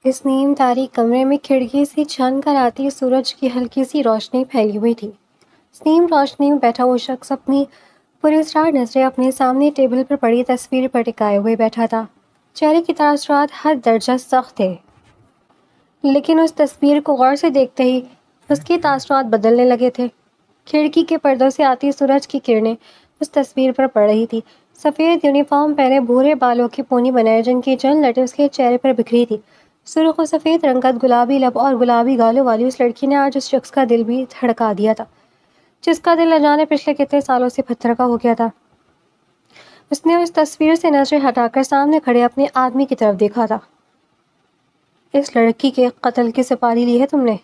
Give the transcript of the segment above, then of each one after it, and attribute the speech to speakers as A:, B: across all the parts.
A: اس نیم تاریک کمرے میں کھڑکی سے چھن کر آتی سورج کی ہلکی سی روشنی پھیلی ہوئی تھی۔ اس نیم روشنی میں بیٹھا وہ شخص اپنی پراسرار نظریں اپنے سامنے ٹیبل پر پڑی تصویر پر ٹکائے ہوئے بیٹھا تھا۔ چہرے کے تاثرات ہر درجہ سخت تھے، لیکن اس تصویر کو غور سے دیکھتے ہی اس کے تاثرات بدلنے لگے تھے۔ کھڑکی کے پردوں سے آتی سورج کی کرنیں اس تصویر پر پڑ رہی تھی۔ سفید یونیفارم پہنے بھورے بالوں کی پونی بنائے جن کی چند لٹیں اس کے چہرے پر بکھری تھی۔ سرخ و سفید رنگت، گلابی لب اور گلابی گالوں والی اس لڑکی نے آج اس شخص کا دل بھی دھڑکا دیا تھا جس کا دل نہ جانے پچھلے کتنے سالوں سے پتھر کا ہو گیا تھا۔ اس نے اس تصویر سے نظریں ہٹا کر سامنے کھڑے اپنے آدمی کی طرف دیکھا تھا۔ اس لڑکی کے قتل کی سپاری لی ہے تم نے؟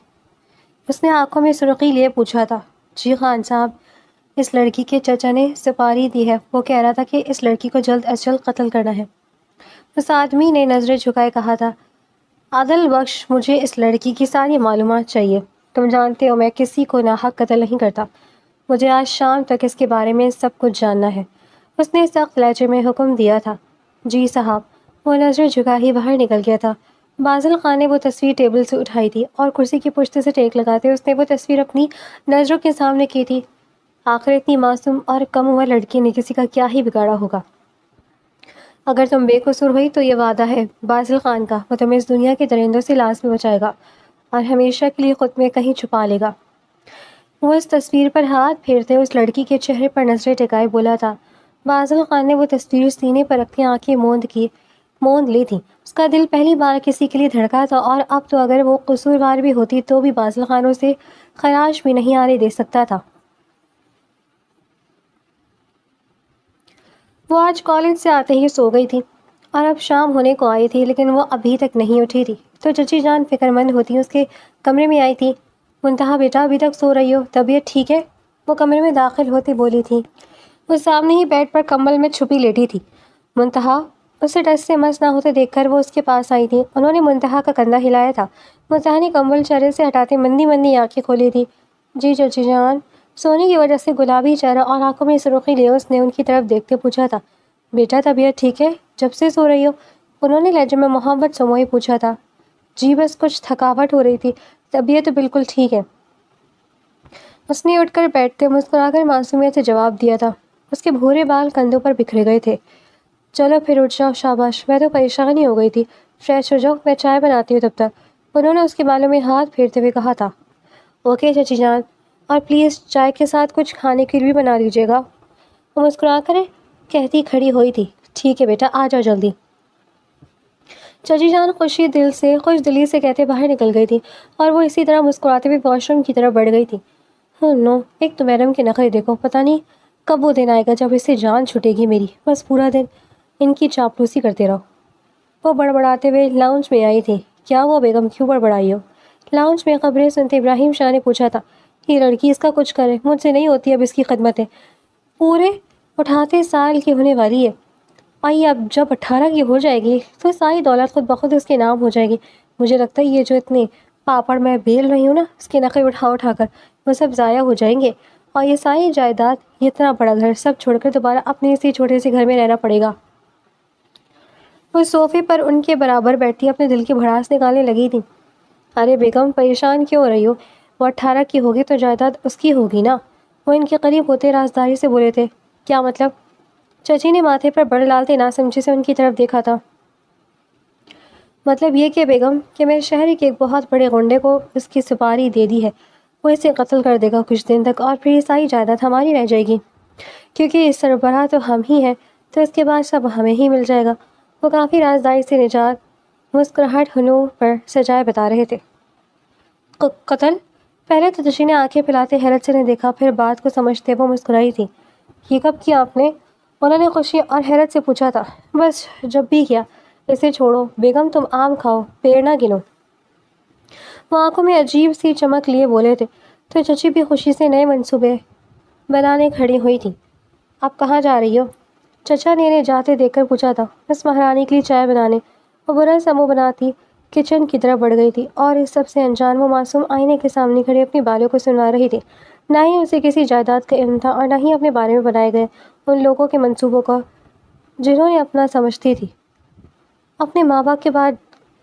A: اس نے آنکھوں میں سرخی لیے پوچھا تھا۔ جی خان صاحب، اس لڑکی کے چچا نے سپاری دی ہے۔ وہ کہہ رہا تھا کہ اس لڑکی کو جلد از جلد قتل کرنا ہے۔ اس آدمی نے نظریں جھکائے کہا تھا، عادل بخش، مجھے اس لڑکی کی ساری معلومات چاہیے۔ تم جانتے ہو میں کسی کو ناحق قتل نہیں کرتا۔ مجھے آج شام تک اس کے بارے میں سب کچھ جاننا ہے۔ اس نے سخت لہجے میں حکم دیا تھا۔ جی صاحب۔ وہ نظریں جھکا ہی باہر نکل گیا تھا۔ بازل خان نے وہ تصویر ٹیبل سے اٹھائی تھی اور کرسی کی پشت سے ٹیک لگاتے اس نے وہ تصویر اپنی نظروں کے سامنے کی تھی۔ آخر اتنی معصوم اور کم عمر لڑکی نے کسی کا کیا ہی بگاڑا ہوگا؟ اگر تم بے قصور ہوئی تو یہ وعدہ ہے بازل خان کا، وہ تمہیں اس دنیا کے درندوں سے لازمی بچائے گا اور ہمیشہ کے لیے خود میں کہیں چھپا لے گا۔ وہ اس تصویر پر ہاتھ پھیرتے اس لڑکی کے چہرے پر نظریں ٹکائے بولا تھا۔ بازل خان نے وہ تصویر سینے پر رکھتی آنکھیں موند لی تھیں۔ اس کا دل پہلی بار کسی کے لیے دھڑکا تھا اور اب تو اگر وہ قصوروار بھی ہوتی تو بھی بازل خان اسے خراش بھی نہیں آنے دے سکتا تھا۔ وہ آج کالج سے آتے ہی سو گئی تھی اور اب شام ہونے کو آئی تھی، لیکن وہ ابھی تک نہیں اٹھی تھی تو چچی جان فکر مند ہوتی اس کے کمرے میں آئی تھی۔ منتہا بیٹا، ابھی تک سو رہی ہو؟ طبیعت ٹھیک ہے؟ وہ کمرے میں داخل ہوتی بولی تھی۔ وہ سامنے ہی بیڈ پر کمبل میں چھپی لیٹی تھی۔ منتہا اسے ٹس سے مس نہ ہوتے دیکھ کر وہ اس کے پاس آئی تھی۔ انہوں نے منتہا کا کندھا ہلایا تھا۔ منتہا نے کمبل چہرے سے ہٹاتے مندی مندی آنکھیں کھولی تھی۔ جی چچی جان۔ سونے کی وجہ سے گلابی چہرہ اور آنکھوں میں سرخی لیے اس نے ان کی طرف دیکھتے پوچھا تھا، بیٹا طبیعت ٹھیک ہے؟ جب سے سو رہی ہو؟ انہوں نے لہجے میں محبت سموئے پوچھا تھا۔ جی بس کچھ تھکاوٹ ہو رہی تھی، طبیعت تو بالکل ٹھیک ہے۔ اس نے اٹھ کر بیٹھتے مسکرا کر معصومیت سے جواب دیا تھا۔ اس کے بھورے بال کندھوں پر بکھرے گئے تھے۔ چلو پھر اٹھ جاؤ، شاباش، میں تو پریشان ہی ہو گئی تھی۔ فریش ہو جاؤ، میں چائے بناتی ہوں تب تک۔ انہوں نے اس کے بالوں میں ہاتھ پھیرتے ہوئے کہا تھا۔ اوکے چچی جان، اور پلیز چائے کے ساتھ کچھ کھانے کے لیے بھی بنا لیجیے گا۔ وہ مسکرا کر کہتی کھڑی ہوئی تھی۔ ٹھیک ہے بیٹا، آ جاؤ جلدی۔ چچی جان خوش دلی سے کہتے باہر نکل گئی تھی اور وہ اسی طرح مسکراتے ہوئے واش روم کی طرف بڑھ گئی تھی۔ نو، ایک تو میڈم کے نخرے دیکھو، پتہ نہیں کب وہ دن آئے گا جب اس سے جان چھوٹے گی میری، بس پورا دن ان کی چاپلوسی کرتے رہو۔ وہ بڑبڑاتے ہوئے لاؤنج میں آئی تھی۔ کیا ہوا بیگم، کیوں بڑبڑائی ہو؟ لاؤنج میں خبریں سنتے ابراہیم شاہ نے پوچھا تھا۔ یہ لڑکی اس کا کچھ کرے، مجھ سے نہیں ہوتی اب اس کی خدمتیں، پورے 88 سال کی ہونے والی ہے، آئی اب جب 18 کی ہو جائے گی تو ساری دولت خود بخود اس کے نام ہو جائے گی۔ مجھے لگتا ہے یہ جو اتنے پاپڑ میں بیل رہی ہوں نا، اس کے نخرے اٹھا کر وہ سب ضائع ہو جائیں گے اور یہ ساری جائیداد، یہ اتنا بڑا گھر سب چھوڑ کر دوبارہ اپنے اسی چھوٹے سے گھر میں رہنا پڑے گا۔ وہ صوفے پر ان کے برابر بیٹھی اپنے دل کی بھڑاس نکالنے لگی تھی۔ ارے بیگم پریشان کیوں ہو رہی ہو؟ وہ 18 کی ہوگی تو جائیداد اس کی ہوگی نا۔ وہ ان کے قریب ہوتے رازداری سے بولے تھے۔ کیا مطلب؟ چچی نے ماتھے پر بڑ ڈالتے ناسمجھی سے ان کی طرف دیکھا تھا۔ مطلب یہ کہ بیگم کہ میں شہر کے ایک بہت بڑے غنڈے کو اس کی سپاری دے دی ہے، وہ اسے قتل کر دے گا کچھ دن تک اور پھر یہ ساری جائیداد ہماری رہ جائے گی، کیونکہ اس سربراہ تو ہم ہی ہیں، تو اس کے بعد سب ہمیں ہی مل جائے گا۔ وہ کافی رازداری سے نجات مسکراہٹ ہنو پر سجائے بتا رہے تھے۔ قتل؟ پہلے تو چچی نے آنکھیں پھیلاتے حیرت سے نے دیکھا، پھر بات کو سمجھتے وہ مسکرائی تھی۔ یہ کب کیا آپ نے؟ انہوں نے خوشی اور حیرت سے پوچھا تھا۔ بس جب بھی کیا، اسے چھوڑو بیگم، تم آم کھاؤ، پیڑ نہ گنو۔ وہ آنکھوں میں عجیب سی چمک لیے بولے تھے تو چچی بھی خوشی سے نئے منصوبے بنانے کھڑی ہوئی تھی۔ آپ کہاں جا رہی ہو؟ چچا نے انہیں جاتے دیکھ کر پوچھا تھا۔ بس مہارانی کے لیے چائے بنانے۔ وہ برا سا منہ بناتی کچن کی طرف بڑھ گئی تھی اور اس سب سے انجان وہ معصوم آئینے کے سامنے کھڑی اپنی بالوں کو سنوا رہی تھی، نہ ہی اسے کسی جائیداد کا علم تھا اور نہ ہی اپنے بارے میں بنائے گئے ان لوگوں کے منصوبوں کا جنہوں نے اپنا سمجھتی تھی۔ اپنے ماں باپ کے بعد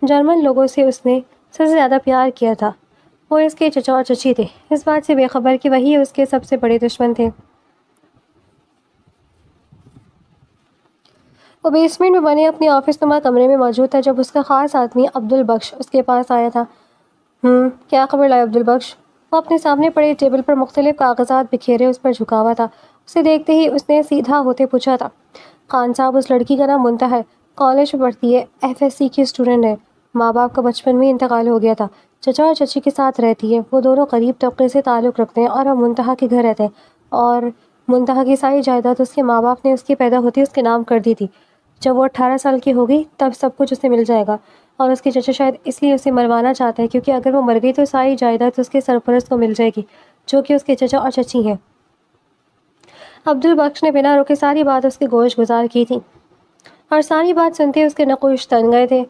A: جرمن لوگوں سے اس نے سب سے زیادہ پیار کیا تھا، وہ اس کے چچا اور چچی تھے، اس بات سے بے خبر کہ وہی اس کے سب سے بڑے دشمن تھے۔ وہ بیسمنٹ میں بنے اپنے آفس نما کمرے میں موجود تھا جب اس کا خاص آدمی عبد البخش اس کے پاس آیا تھا۔ کیا خبر لائے عبد البخش؟ وہ اپنے سامنے پڑے ٹیبل پر مختلف کاغذات بکھیرے اس پر جھکا ہوا تھا۔ اسے دیکھتے ہی اس نے سیدھا ہوتے پوچھا تھا، خان صاحب اس لڑکی کا نام منتہا ہے، کالج میں پڑھتی ہے، FSC کی اسٹوڈنٹ ہے، ماں باپ کا بچپن میں انتقال ہو گیا تھا، چچا اور چچی کے ساتھ رہتی ہے، وہ دونوں قریب طبقے سے تعلق رکھتے ہیں اور ہم منتہا کے گھر رہتے ہیں، اور منتہا کی ساری جائیداد اس کے ماں باپ نے اس کی پیدا ہوتی اس کے نام کر دی تھی۔ جب وہ 18 سال کی ہوگی تب سب کچھ اسے مل جائے گا، اور اس کے چچا شاید اس لیے اسے مروانا چاہتے ہیں کیونکہ اگر وہ مر گئی تو ساری جائیداد اس کے سرپرست کو مل جائے گی جو کہ اس کے چچا اور چچی ہیں۔ عبد البخش نے بنا روکے ساری بات اس کے گوش گزار کی تھی، اور ساری بات سنتے اس کے نقوش تن گئے تھے۔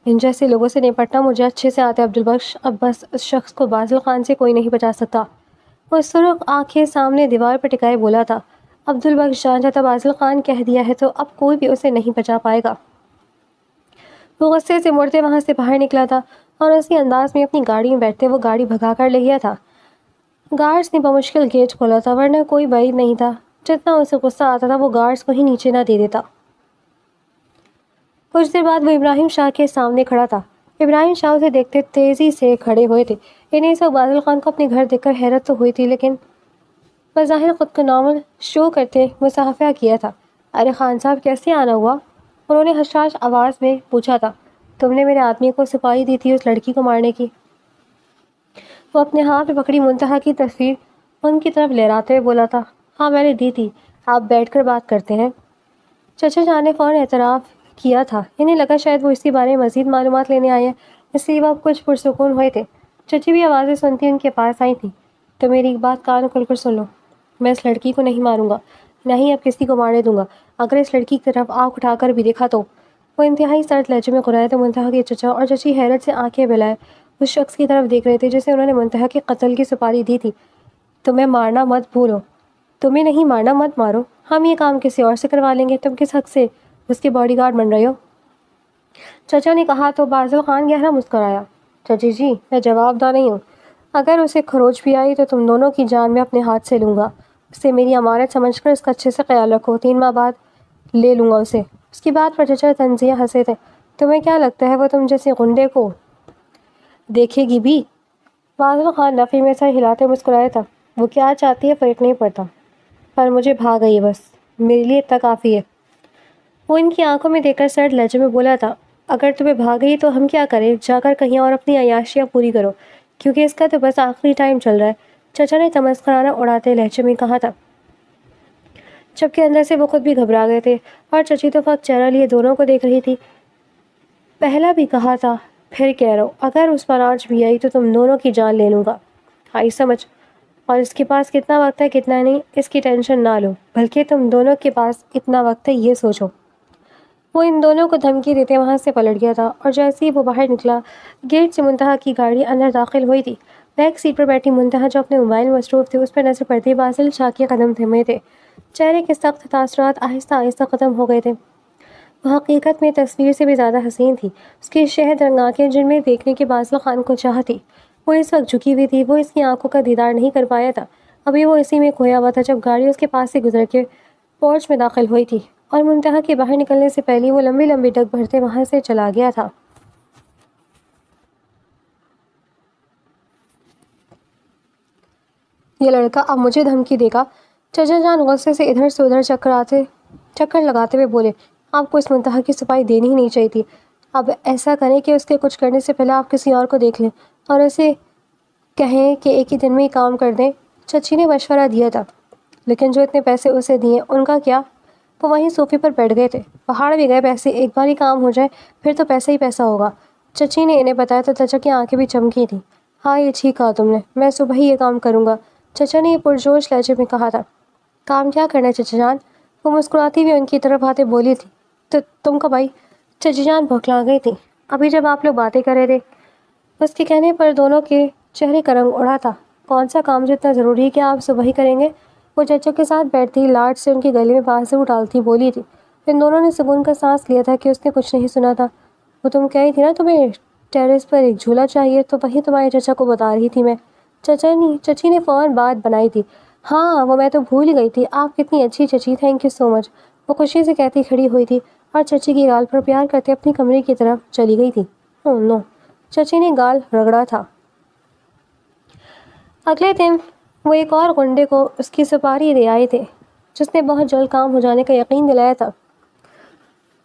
A: ان جیسے لوگوں سے نپٹنا مجھے اچھے سے آتا ہے عبد البخش، اب بس اس شخص کو بازل خان سے کوئی نہیں بچا سکتا۔ وہ سرخ آنکھیں سامنے دیوار پر ٹکائے بولا تھا۔ عبد البخش جان جاتا بازل خان کہہ دیا ہے تو اب کوئی بھی اسے نہیں بچا پائے گا۔ وہ غصے سے مڑتے وہاں سے باہر نکلا تھا اور اسی انداز میں اپنی گاڑی میں بیٹھتے وہ گاڑی بھگا کر لے گیا تھا۔ گارڈز نے بمشکل گیٹ کھولا تھا، ورنہ کوئی بعید نہیں تھا، جتنا اسے غصہ آتا تھا وہ گارڈز کو ہی نیچے نہ دے دیتا۔ کچھ دیر بعد وہ ابراہیم شاہ کے سامنے کھڑا تھا۔ ابراہیم شاہ اسے دیکھتے تیزی سے کھڑے ہوئے تھے۔ انہیں اس وقت بازل خان کو اپنے گھر دیکھ کر حیرت تو ہوئی تھی، لیکن بظاہر خود کو نارمل شو کرتے مصافحہ کیا تھا۔ ارے خان صاحب کیسے آنا ہوا؟ انہوں نے حشاش آواز میں پوچھا تھا۔ تم نے میرے آدمی کو سپاہی دی تھی اس لڑکی کو مارنے کی؟ وہ اپنے ہاتھ میں پکڑی منتہا کی تصویر ان کی طرف لہراتے ہوئے بولا تھا، ہاں میں نے دی تھی، آپ بیٹھ کر بات کرتے ہیں۔ چچا جان نے فوراً اعتراف کیا تھا۔ انہیں لگا شاید وہ اسی بارے میں مزید معلومات لینے آئے ہیں، اس لیے وہ اب کچھ پرسکون ہوئے تھے۔ چچی بھی آوازیں سنتی ان کے پاس آئی تھیں۔ تو میری ایک بات کان کھول کر سن لو، میں اس لڑکی کو نہیں ماروں گا، نہ ہی اب کسی کو مارنے دوں گا۔ اگر اس لڑکی کی طرف آنکھ اٹھا کر بھی دیکھا تو… وہ انتہائی سرد لہجے میں غرائے تو منتہا کے چچا اور چچی حیرت سے آنکھیں بلائے اس شخص کی طرف دیکھ رہے تھے جسے انہوں نے منتہا کے قتل کی سپاری دی تھی۔ تمہیں مارنا مت بھولو، تمہیں نہیں مارنا مت مارو، ہم یہ کام کسی اور سے کروا لیں گے، تم کس حق سے اس کے باڈی گارڈ بن رہے ہو؟ چچا نے کہا تو بازل خان گہرا مسکرایا۔ چچی جی میں جواب دہ نہیں ہوں، اگر اسے خروچ بھی آئی تو تم دونوں کی جان میں اپنے ہاتھ سے لوں گا، اسے میری امانت سمجھ کر اس کا اچھے سے خیال رکھو، 3 ماہ بعد لے لوں گا اسے۔ اس کی بات پر چچا تنزیہ ہنسے تھے۔ تمہیں کیا لگتا ہے وہ تم جیسے غنڈے کو دیکھے گی بھی؟ بازل خان نفی میں سر ہلاتے مسکرائے تھا۔ وہ کیا چاہتی ہے فرق نہیں پڑتا، پر مجھے بھاگ گئی ہے بس، میرے لیے اتنا کافی ہے۔ وہ ان کی آنکھوں میں دیکھ کر سرد لہجے میں بولا تھا، اگر تمہیں بھاگ گئی تو ہم کیا کریں، جا کر کہیں اور اپنی عیاشیاں پوری کرو، کیونکہ اس کا تو بس آخری ٹائم چل رہا ہے، چچا نے تمسخرانہ اڑاتے لہجے میں کہا تھا، جبکہ اندر سے وہ خود بھی گھبرا گئے تھے اور چچی تو فقط چہرہ لیے دونوں کو دیکھ رہی تھی۔ پہلا بھی کہا تھا پھر کہہ رہا ہوں، اگر اس پر آنچ بھی آئی تو تم دونوں کی جان لے لوں گا، آئی سمجھ؟ اور اس کے پاس کتنا وقت ہے کتنا نہیں اس کی ٹینشن نہ لو، بلکہ تم دونوں کے پاس اتنا وقت ہے یہ سوچو۔ وہ ان دونوں کو دھمکی دیتے وہاں سے پلٹ گیا تھا، اور جیسے ہی وہ باہر نکلا گیٹ سے منتہا کی گاڑی اندر داخل ہوئی تھی۔ بیک سیٹ پر بیٹھی منتہا جو اپنے موبائل میں مصروف تھی، اس پر نظر پڑتی بازل شاہ کے قدم تھمے تھے، چہرے کے سخت تاثرات آہستہ آہستہ ختم ہو گئے تھے۔ وہ حقیقت میں تصویر سے بھی زیادہ حسین تھی، اس کی شہد رنگ آنکھیں جن میں دیکھنے کی بازل خان کو چاہ تھی، وہ اس وقت جھکی ہوئی تھی، وہ اس کی آنکھوں کا دیدار نہیں کر پایا تھا، ابھی وہ اسی میں کھویا ہوا تھا جب گاڑی اس کے پاس سے گزر کے پورچ میں داخل ہوئی تھی، اور منتہا کے باہر نکلنے سے پہلے وہ لمبی لمبی ڈگ بھرتے وہاں سے چلا گیا تھا۔ یہ لڑکا اب مجھے دھمکی دے گا؟ چچا جان غصے سے ادھر سے ادھر چکر لگاتے ہوئے بولے، آپ کو اس منتہا کی صفائی دینی ہی نہیں چاہیے تھی۔ اب ایسا کریں کہ اس کے کچھ کرنے سے پہلے آپ کسی اور کو دیکھ لیں اور اسے کہیں کہ ایک ہی دن میں ہی کام کر دیں۔ چچی نے مشورہ دیا تھا، لیکن جو اتنے پیسے اسے دیے ان کا کیا؟ وہ وہیں صوفے پر بیٹھ گئے تھے۔ پہاڑ بھی گئے پیسے، ایک بار ہی کام ہو جائے پھر تو پیسہ ہی پیسہ ہوگا۔ چچی نے انہیں بتایا تو چچا کی آنکھیں بھی چمکی تھیں۔ ہاں یہ ٹھیک کہا تم نے، میں صبح ہی یہ کام کروں گا، چچا نے یہ پرجوش لہجے میں کہا تھا۔ کام کیا کرنا ہے چچا جان؟ وہ مسکراتی ہوئی ان کی طرف آتے بولی تھی۔ تو تم کب آئی؟ چچی جان بھوکلا گئی تھی، ابھی جب آپ لوگ باتیں کر رہے تھے۔ اس کے کہنے پر دونوں کے چہرے کا رنگ اڑا تھا۔ کون سا کام جو اتنا ضروری ہے کہ آپ صبح ہی کریں گے؟ وہ چچا کے ساتھ بیٹھتی لاڈ سے ان کے گلے میں بازو ڈالتی بولی تھی۔ ان دونوں نے سکون کا سانس لیا تھا کہ اس نے کچھ نہیں سنا تھا۔ وہ تم کہی تھی نا تمہیں ٹیرس پر ایک جھولا چاہیے، تو وہی تمہارے چچا کو بتا رہی تھی میں۔ چچی نے فوراً بات بنائی تھی۔ ہاں وہ میں تو بھول ہی گئی تھی، آپ کتنی اچھی چچی، تھینک یو سو مچ۔ وہ خوشی سے کہتی کھڑی ہوئی تھی اور چچی کی گال پر پیار کرتے اپنی کمرے کی طرف چلی گئی تھی۔ اوہ نو، چچی نے گال رگڑا تھا۔ اگلے دن وہ ایک اور گنڈے کو اس کی سپاری دے آئے تھے، جس نے بہت جلد کام ہو جانے کا یقین دلایا تھا۔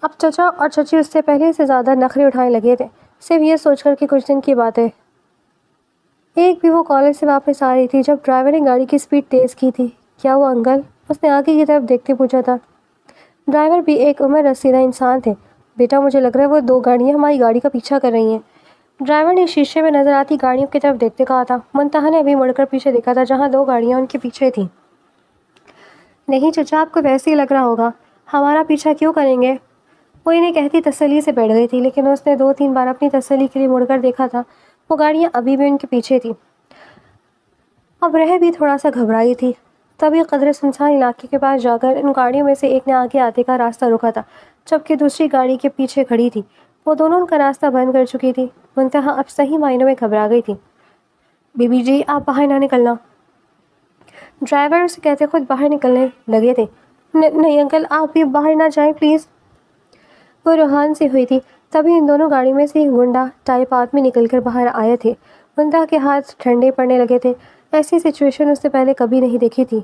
A: اب چچا اور چچی اس سے پہلے سے زیادہ نخرے اٹھانے لگے تھے، صرف یہ سوچ کر کہ کچھ دن کی بات ہے۔ ایک بھی وہ کالج سے واپس آ رہی تھی جب ڈرائیور نے گاڑی کی سپیڈ تیز کی تھی۔ کیا وہ انکل؟ اس نے آگے کی طرف دیکھتے پوچھا تھا۔ ڈرائیور بھی ایک عمر رسیدہ انسان تھے۔ بیٹا مجھے لگ رہا ہے وہ 2 گاڑیاں ہماری گاڑی کا پیچھا کر رہی ہیں۔ ڈرائیور نے شیشے میں نظر آتی گاڑیوں کی طرف دیکھتے کہا تھا۔ منتہا نے ابھی مڑ کر پیچھے دیکھا تھا جہاں 2 گاڑیاں ان کے پیچھے تھیں۔ نہیں چچا، آپ کو ویسے ہی لگ رہا ہوگا، ہمارا پیچھا کیوں کریں گے؟ وہ انہیں کہتی تسلی سے بیٹھ گئی تھی، لیکن اس نے 2-3 بار اپنی تسلی کے لیے مڑ کر دیکھا تھا۔ وہ گاڑیاں ابھی بھی ان کے پیچھے تھیں۔ اب رہ بھی تھوڑا سا گھبرائی تھی، تبھی قدرے سنسان علاقے کے پاس جا کر ان گاڑیوں میں سے ایک نے آگے آتے کا راستہ روکا تھا، جبکہ دوسری گاڑی کے پیچھے کھڑی تھی۔ وہ دونوں ان کا راستہ بند کر چکی تھی۔ منتہا اب صحیح معنوں میں گھبرا گئی تھی۔ بی بی جی، آپ باہر نہ نکلنا، ڈرائیور اسے کہتے خود باہر نکلنے لگے تھے۔ نہیں انکل، آپ بھی باہر نہ جائیں پلیز۔ وہ روحان سی ہوئی تھی، تبھی ان دونوں گاڑی میں سے ایک گنڈا ٹائپ آدمی نکل کر باہر آئے تھے۔ منتہا کے ہاتھ ٹھنڈے پڑنے لگے تھے، ایسی سچویشن اس سے پہلے کبھی نہیں دیکھی تھی۔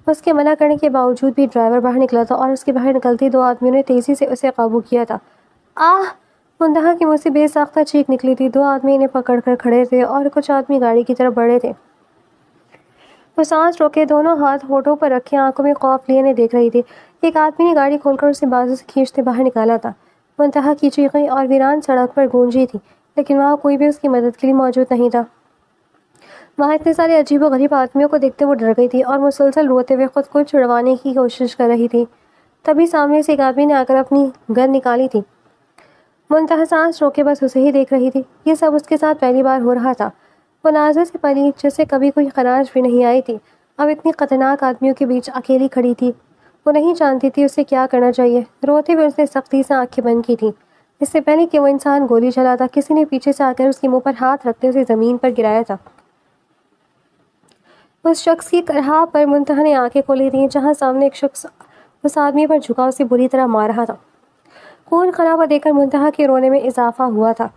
A: اس کے منع کرنے کے باوجود بھی ڈرائیور باہر نکلا تھا اور اس کے باہر نکلتے 2 آدمیوں نے تیزی سے اسے قابو کیا تھا۔ آہ! منتہا کی منہ سے بے ساختہ چیخ نکلی تھی۔ 2 آدمی انہیں پکڑ کر کھڑے تھے اور کچھ آدمی گاڑی کی طرف بڑھے تھے۔ وہ سانس روکے دونوں ہاتھ ہونٹوں پر رکھے آنکھوں میں خوف لیے انہیں دیکھ رہی تھی۔ ایک آدمی نے گاڑی کھول کر اسے بازو سے کھینچتے باہر نکالا تھا۔ منتہا کی چیخیں اور ویران سڑک پر گونجی تھی، لیکن وہاں کوئی بھی اس کی مدد کے لیے موجود نہیں تھا۔ وہاں اتنے سارے عجیب و غریب آدمیوں کو دیکھتے وہ ڈر گئی تھی اور مسلسل روتے ہوئے خود کو چھڑوانے کی کوشش کر رہی تھی۔ تبھی سامنے سے ایک آدمی نے آ کر اپنی گن نکالی تھی۔ منتہا سانس روکے بس اسے ہی دیکھ رہی تھی۔ یہ سب اس کے ساتھ پہلی بار ہو رہا تھا۔ وہ نازے سے پلی جس سے کبھی کوئی خراش بھی نہیں آئی تھی، اب اتنی خطرناک آدمیوں کے بیچ اکیلی کھڑی تھی۔ وہ نہیں جانتی تھی اسے کیا کرنا چاہیے۔ روتے ہوئے اس نے سختی سے آنکھیں بند کی تھیں۔ اس سے پہلے کہ وہ انسان گولی چلاتا، کسی نے پیچھے سے آ کر اس کے منہ پر ہاتھ رکھتے اسے زمین پر گرایا تھا۔ اس شخص کی کرہا پر منتہا نے آنکھیں کھولی تھیں، جہاں سامنے ایک شخص اس آدمی پر جھکا اسے بری طرح مار رہا تھا۔ خون خرابہ دیکھ کر منتہا کے رونے میں اضافہ ہوا تھا۔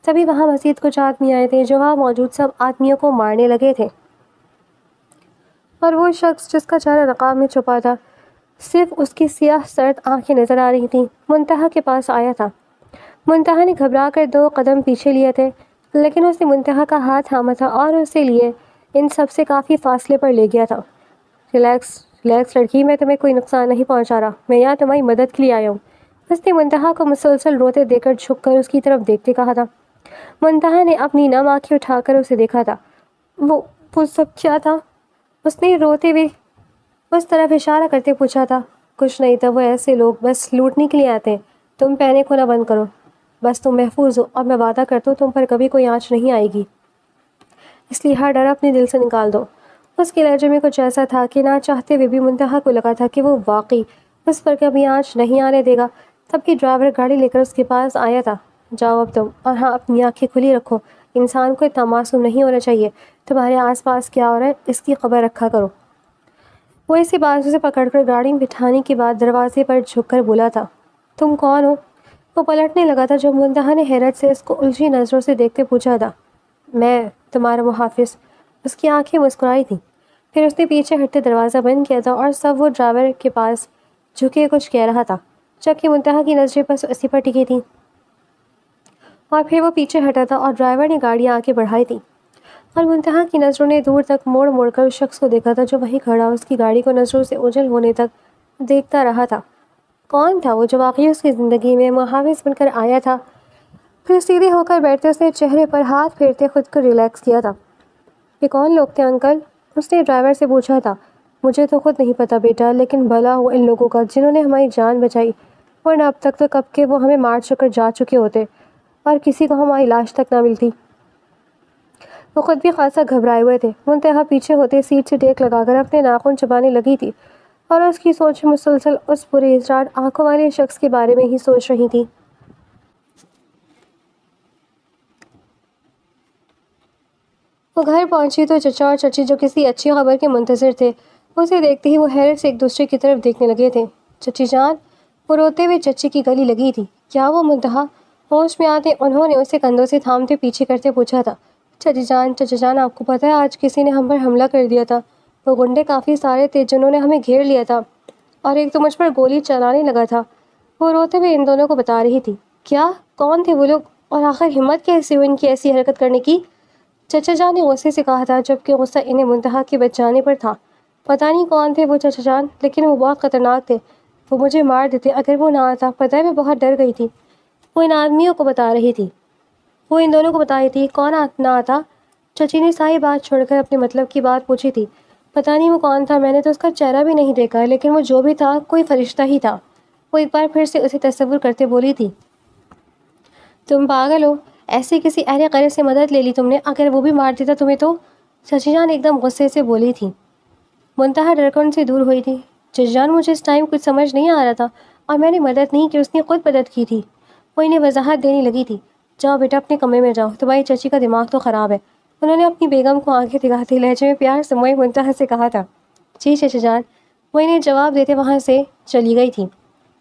A: تبھی وہاں مزید کچھ آدمی آئے تھے جو وہاں موجود سب آدمیوں کو مارنے لگے تھے، اور وہ شخص جس کا چہرہ نقاب میں چھپا تھا، صرف اس کی سیاہ سرد آنکھیں نظر آ رہی تھیں، منتہا کے پاس آیا تھا۔ منتہا نے گھبرا کر 2 قدم پیچھے لیے تھے، لیکن اس نے منتہا کا ہاتھ تھاما تھا اور اسے لیے ان سب سے کافی فاصلے پر لے گیا تھا۔ ریلیکس لڑکی، میں تمہیں کوئی نقصان نہیں پہنچا رہا، میں یہاں تمہاری مدد کے لیے آیا ہوں۔ اس نے منتہا کو مسلسل روتے دیکھ کر جھک کر اس کی طرف دیکھتے کہا تھا۔ منتہا نے اپنی نم آنکھیں اٹھا کر اسے دیکھا تھا۔ وہ سب کیا تھا؟ اس نے روتے ہوئے اس طرف اشارہ کرتے پوچھا تھا۔ کچھ نہیں تھا، وہ ایسے لوگ بس لوٹنے کے لیے آتے ہیں، تم پینک ہونا بند کرو، بس تم محفوظ ہو اور میں وعدہ کرتا ہوں تم پر کبھی کوئی آنچ نہیں آئے گی، اس لیے ہر ڈر اپنے دل سے نکال دو۔ اس کے لہجے میں کچھ ایسا تھا کہ نہ چاہتے ہوئے بھی منتہا کو لگا تھا کہ وہ واقعی اس پر کبھی آنچ نہیں آنے دے گا۔ تب کہ ڈرائیور گاڑی لے کر اس کے پاس آیا تھا۔ جاؤ اب تم، اور ہاں اپنی آنکھیں کھلی رکھو، انسان کو اتنا معصوم نہیں ہونا چاہیے، تمہارے آس پاس کیا ہو رہا ہے اس کی خبر رکھا کرو۔ وہ اسی بازو سے پکڑ کر گاڑی میں بٹھانے کے بعد دروازے پر جھک کر بولا تھا، تم کون ہو؟ وہ پلٹنے لگا تھا جب منتہا نے حیرت سے اس کو الجھی نظروں سے دیکھتے پوچھا تھا، میں تمہارا محافظ۔ اس کی آنکھیں مسکرائی تھیں۔ پھر اس نے پیچھے ہٹتے دروازہ بند کیا تھا اور سب وہ ڈرائیور کے پاس جھکے کچھ کہہ رہا تھا، جبکہ منتہا کی نظریں بس اسی پر ٹکی تھیں۔ اور پھر وہ پیچھے ہٹا تھا اور ڈرائیور نے گاڑیاں آگے بڑھائی تھی، اور منتہا کی نظروں نے دور تک موڑ موڑ کر اس شخص کو دیکھا تھا جو وہیں کھڑا اس کی گاڑی کو نظروں سے اوجھل ہونے تک دیکھتا رہا تھا۔ کون تھا وہ جو واقعی اس کی زندگی میں محافظ بن کر آیا تھا؟ پھر سیدھے ہو کر بیٹھتے اس نے چہرے پر ہاتھ پھیرتے خود کو ریلیکس کیا تھا۔ یہ کون لوگ تھے انکل؟ اس نے ڈرائیور سے پوچھا تھا۔ مجھے تو خود نہیں پتا بیٹا، لیکن بھلا ہو ان لوگوں کا جنہوں نے ہماری جان بچائی، ورنہ اب تک تو کب کے وہ ہمیں مار کر جا چکے ہوتے اور کسی کو ہماری لاش تک نہ ملتی۔ وہ خود بھی خاصا گھبرائے ہوئے تھے۔ منتہا پیچھے ہوتے سیٹ سے ٹیک لگا کر اپنے ناخن چبانے لگی تھی اور اس کی سوچ مسلسل اس پراسرار آنکھوں والے شخص کے بارے میں ہی سوچ رہی تھی۔ وہ گھر پہنچی تو چچا اور چچی جو کسی اچھی خبر کے منتظر تھے، اسے دیکھتے ہی وہ حیرت سے ایک دوسرے کی طرف دیکھنے لگے تھے۔ چچی جان، وہ روتے ہوئے چچی کی گلی لگی تھی۔ کیا وہ منتہا؟ ہوش میں آتے انہوں نے اسے کندھوں سے تھامتے پیچھے کرتے پوچھا تھا۔ چچی جان آپ کو پتہ ہے آج کسی نے ہم پر حملہ کر دیا تھا۔ وہ گنڈے کافی سارے تھے جنہوں نے ہمیں گھیر لیا تھا اور ایک تو مجھ پر گولی چلانے لگا تھا۔ وہ روتے ہوئے ان دونوں کو بتا رہی تھی۔ کیا؟ کون تھے وہ لوگ؟ اور آخر ہمت کیسے ہوئی ان کی ایسی حرکت کرنے کی؟ چچا جان نے غصے سے کہا تھا، جبکہ غصہ انہیں منتہا کے بچ جانے پر تھا۔ پتہ نہیں کون تھے وہ چچا جان، لیکن وہ بہت خطرناک تھے۔ وہ مجھے مار دیتے اگر وہ نہ آتا۔ پتہ ہے میں بہت ڈر گئی تھی۔ وہ ان آدمیوں کو بتا رہی تھی۔ وہ ان دونوں کو بتا رہی تھی کون نہ آتا؟ چچی نے ساری بات چھوڑ کر اپنے مطلب کی بات پوچھی تھی۔ پتہ نہیں وہ کون تھا، میں نے تو اس کا چہرہ بھی نہیں دیکھا، لیکن وہ جو بھی تھا کوئی فرشتہ ہی تھا۔ وہ ایک بار پھر سے اسے تصور کرتے بولی تھی۔ تم پاگل ہو، ایسے کسی اہل قرے سے مدد لے لی تم نے، اگر وہ بھی مار دیتا تمہیں تو؟ چچی جان ایک دم غصے سے بولی تھی۔ منتہا ڈر کر ان سے دور ہوئی تھی۔ چچی جان مجھے اس ٹائم کچھ سمجھ نہیں آ رہا تھا اور میں نے مدد نہیں کی، اس نے خود مدد کی تھی۔ وہ انہیں وضاحت دینے لگی تھی۔ جاؤ بیٹا اپنے کمرے میں جاؤ، تمہاری چچی کا دماغ تو خراب ہے۔ انہوں نے اپنی بیگم کو آنکھیں دکھاتے لہجے میں پیار سے منتہا سے کہا تھا۔ جی چچی جان، وہ انہیں جواب دیتے وہاں سے چلی گئی تھی۔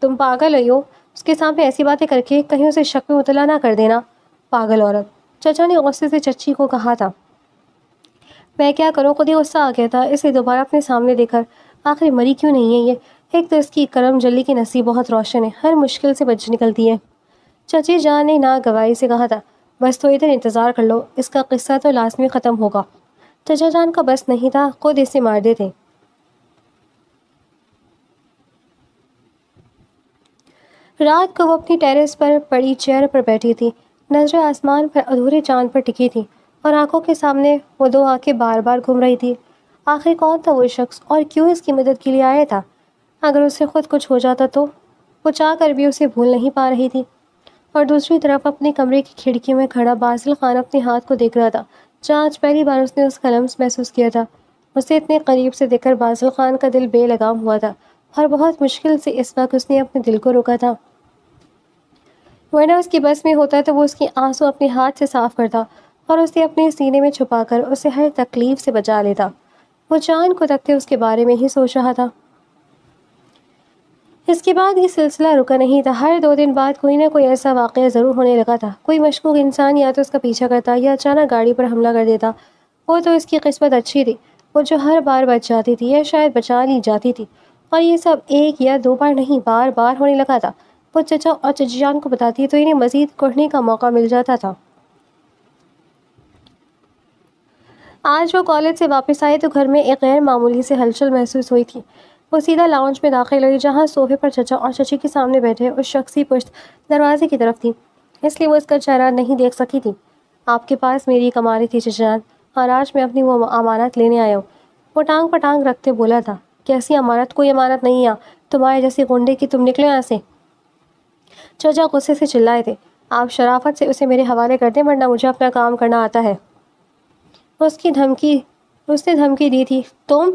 A: تم پاگل ہوئی ہو، اس کے سامنے ایسی باتیں کر کے کہیں اسے شک میں مبتلا نہ کر دینا، پاگل عورت۔ چچا نے غصے سے چچی کو کہا تھا۔ میں کیا کروں، خود ہی غصہ آ گیا تھا اسے دوبارہ اپنے سامنے دیکھ کر۔ آخر مری کیوں نہیں ہے یہ؟ ایک تو اس کی کرم جلی کی نصیب بہت روشن ہے، ہر مشکل سے بچ نکلتی ہے۔ چچی جان نے ناگواری سے کہا تھا۔ بس تھوڑی دیر انتظار کر لو، اس کا قصہ تو لازمی ختم ہوگا۔ چچا جان کا بس نہیں تھا، خود اسے مار دیتے۔ رات کو وہ اپنی ٹیرس پر پڑی چیئر پر بیٹھی تھی، نظریں آسمان پر ادھورے چاند پر ٹکی تھی اور آنکھوں کے سامنے وہ دو آنکھیں بار بار گھوم رہی تھی۔ آخر کون تھا وہ شخص اور کیوں اس کی مدد کے لیے آیا تھا؟ اگر اسے خود کچھ ہو جاتا تو؟ وہ چاہ کر بھی اسے بھول نہیں پا رہی تھی۔ اور دوسری طرف اپنے کمرے کی کھڑکی میں کھڑا باسل خان اپنے ہاتھ کو دیکھ رہا تھا، جہاں آج پہلی بار اس نے اس کا لمس محسوس کیا تھا۔ اسے اتنے قریب سے دیکھ کر باسل خان کا دل بے لگام ہوا تھا اور بہت مشکل سے اس وقت اس نے اپنے دل کو روکا تھا، ورنہ اس کی بس میں ہوتا تو وہ اس کی آنسو اپنے ہاتھ سے صاف کرتا اور اسے اپنے سینے میں چھپا کر اسے ہر تکلیف سے بچا لیتا۔ وہ چاند کو تکتے اس کے بارے میں ہی سوچ رہا تھا۔ اس کے بعد یہ سلسلہ رکا نہیں تھا۔ ہر 2 دن بعد کوئی نہ کوئی ایسا واقعہ ضرور ہونے لگا تھا۔ کوئی مشکوک انسان یا تو اس کا پیچھا کرتا یا اچانک گاڑی پر حملہ کر دیتا۔ وہ تو اس کی قسمت اچھی تھی، وہ جو ہر بار بچ جاتی تھی یا شاید بچا لی جاتی تھی، اور یہ سب 1 یا 2 بار نہیں، بار بار ہونے لگا تھا۔ وہ چچا اور چچی جان کو بتاتی تو انہیں مزید کڑھنے کا موقع مل جاتا تھا۔ آج وہ کالج سے واپس آئے تو گھر میں ایک غیر معمولی سے ہلچل محسوس ہوئی تھی۔ وہ سیدھا لاؤنج میں داخل ہوئی، جہاں صوفے پر چچا اور چچی کے سامنے بیٹھے اس شخص کی پشت دروازے کی طرف تھی، اس لیے وہ اس کا چہرہ نہیں دیکھ سکی تھی۔ آپ کے پاس میری ایک امانت تھی چچا جان، اور آج میں اپنی وہ امانت لینے آیا ہوں۔ وہ ٹانگ پر ٹانگ رکھتے بولا تھا۔ کیسی امانت؟ کوئی امانت نہیں ہے، تمہارے جیسے گنڈے کی، تم نکلو یہاں سے۔ چچا غصے سے چلائے تھے۔ آپ شرافت سے اسے میرے حوالے کر دیں، ورنہ مجھے اپنا کام کرنا آتا ہے۔ اس نے دھمکی دی تھی۔ تم؟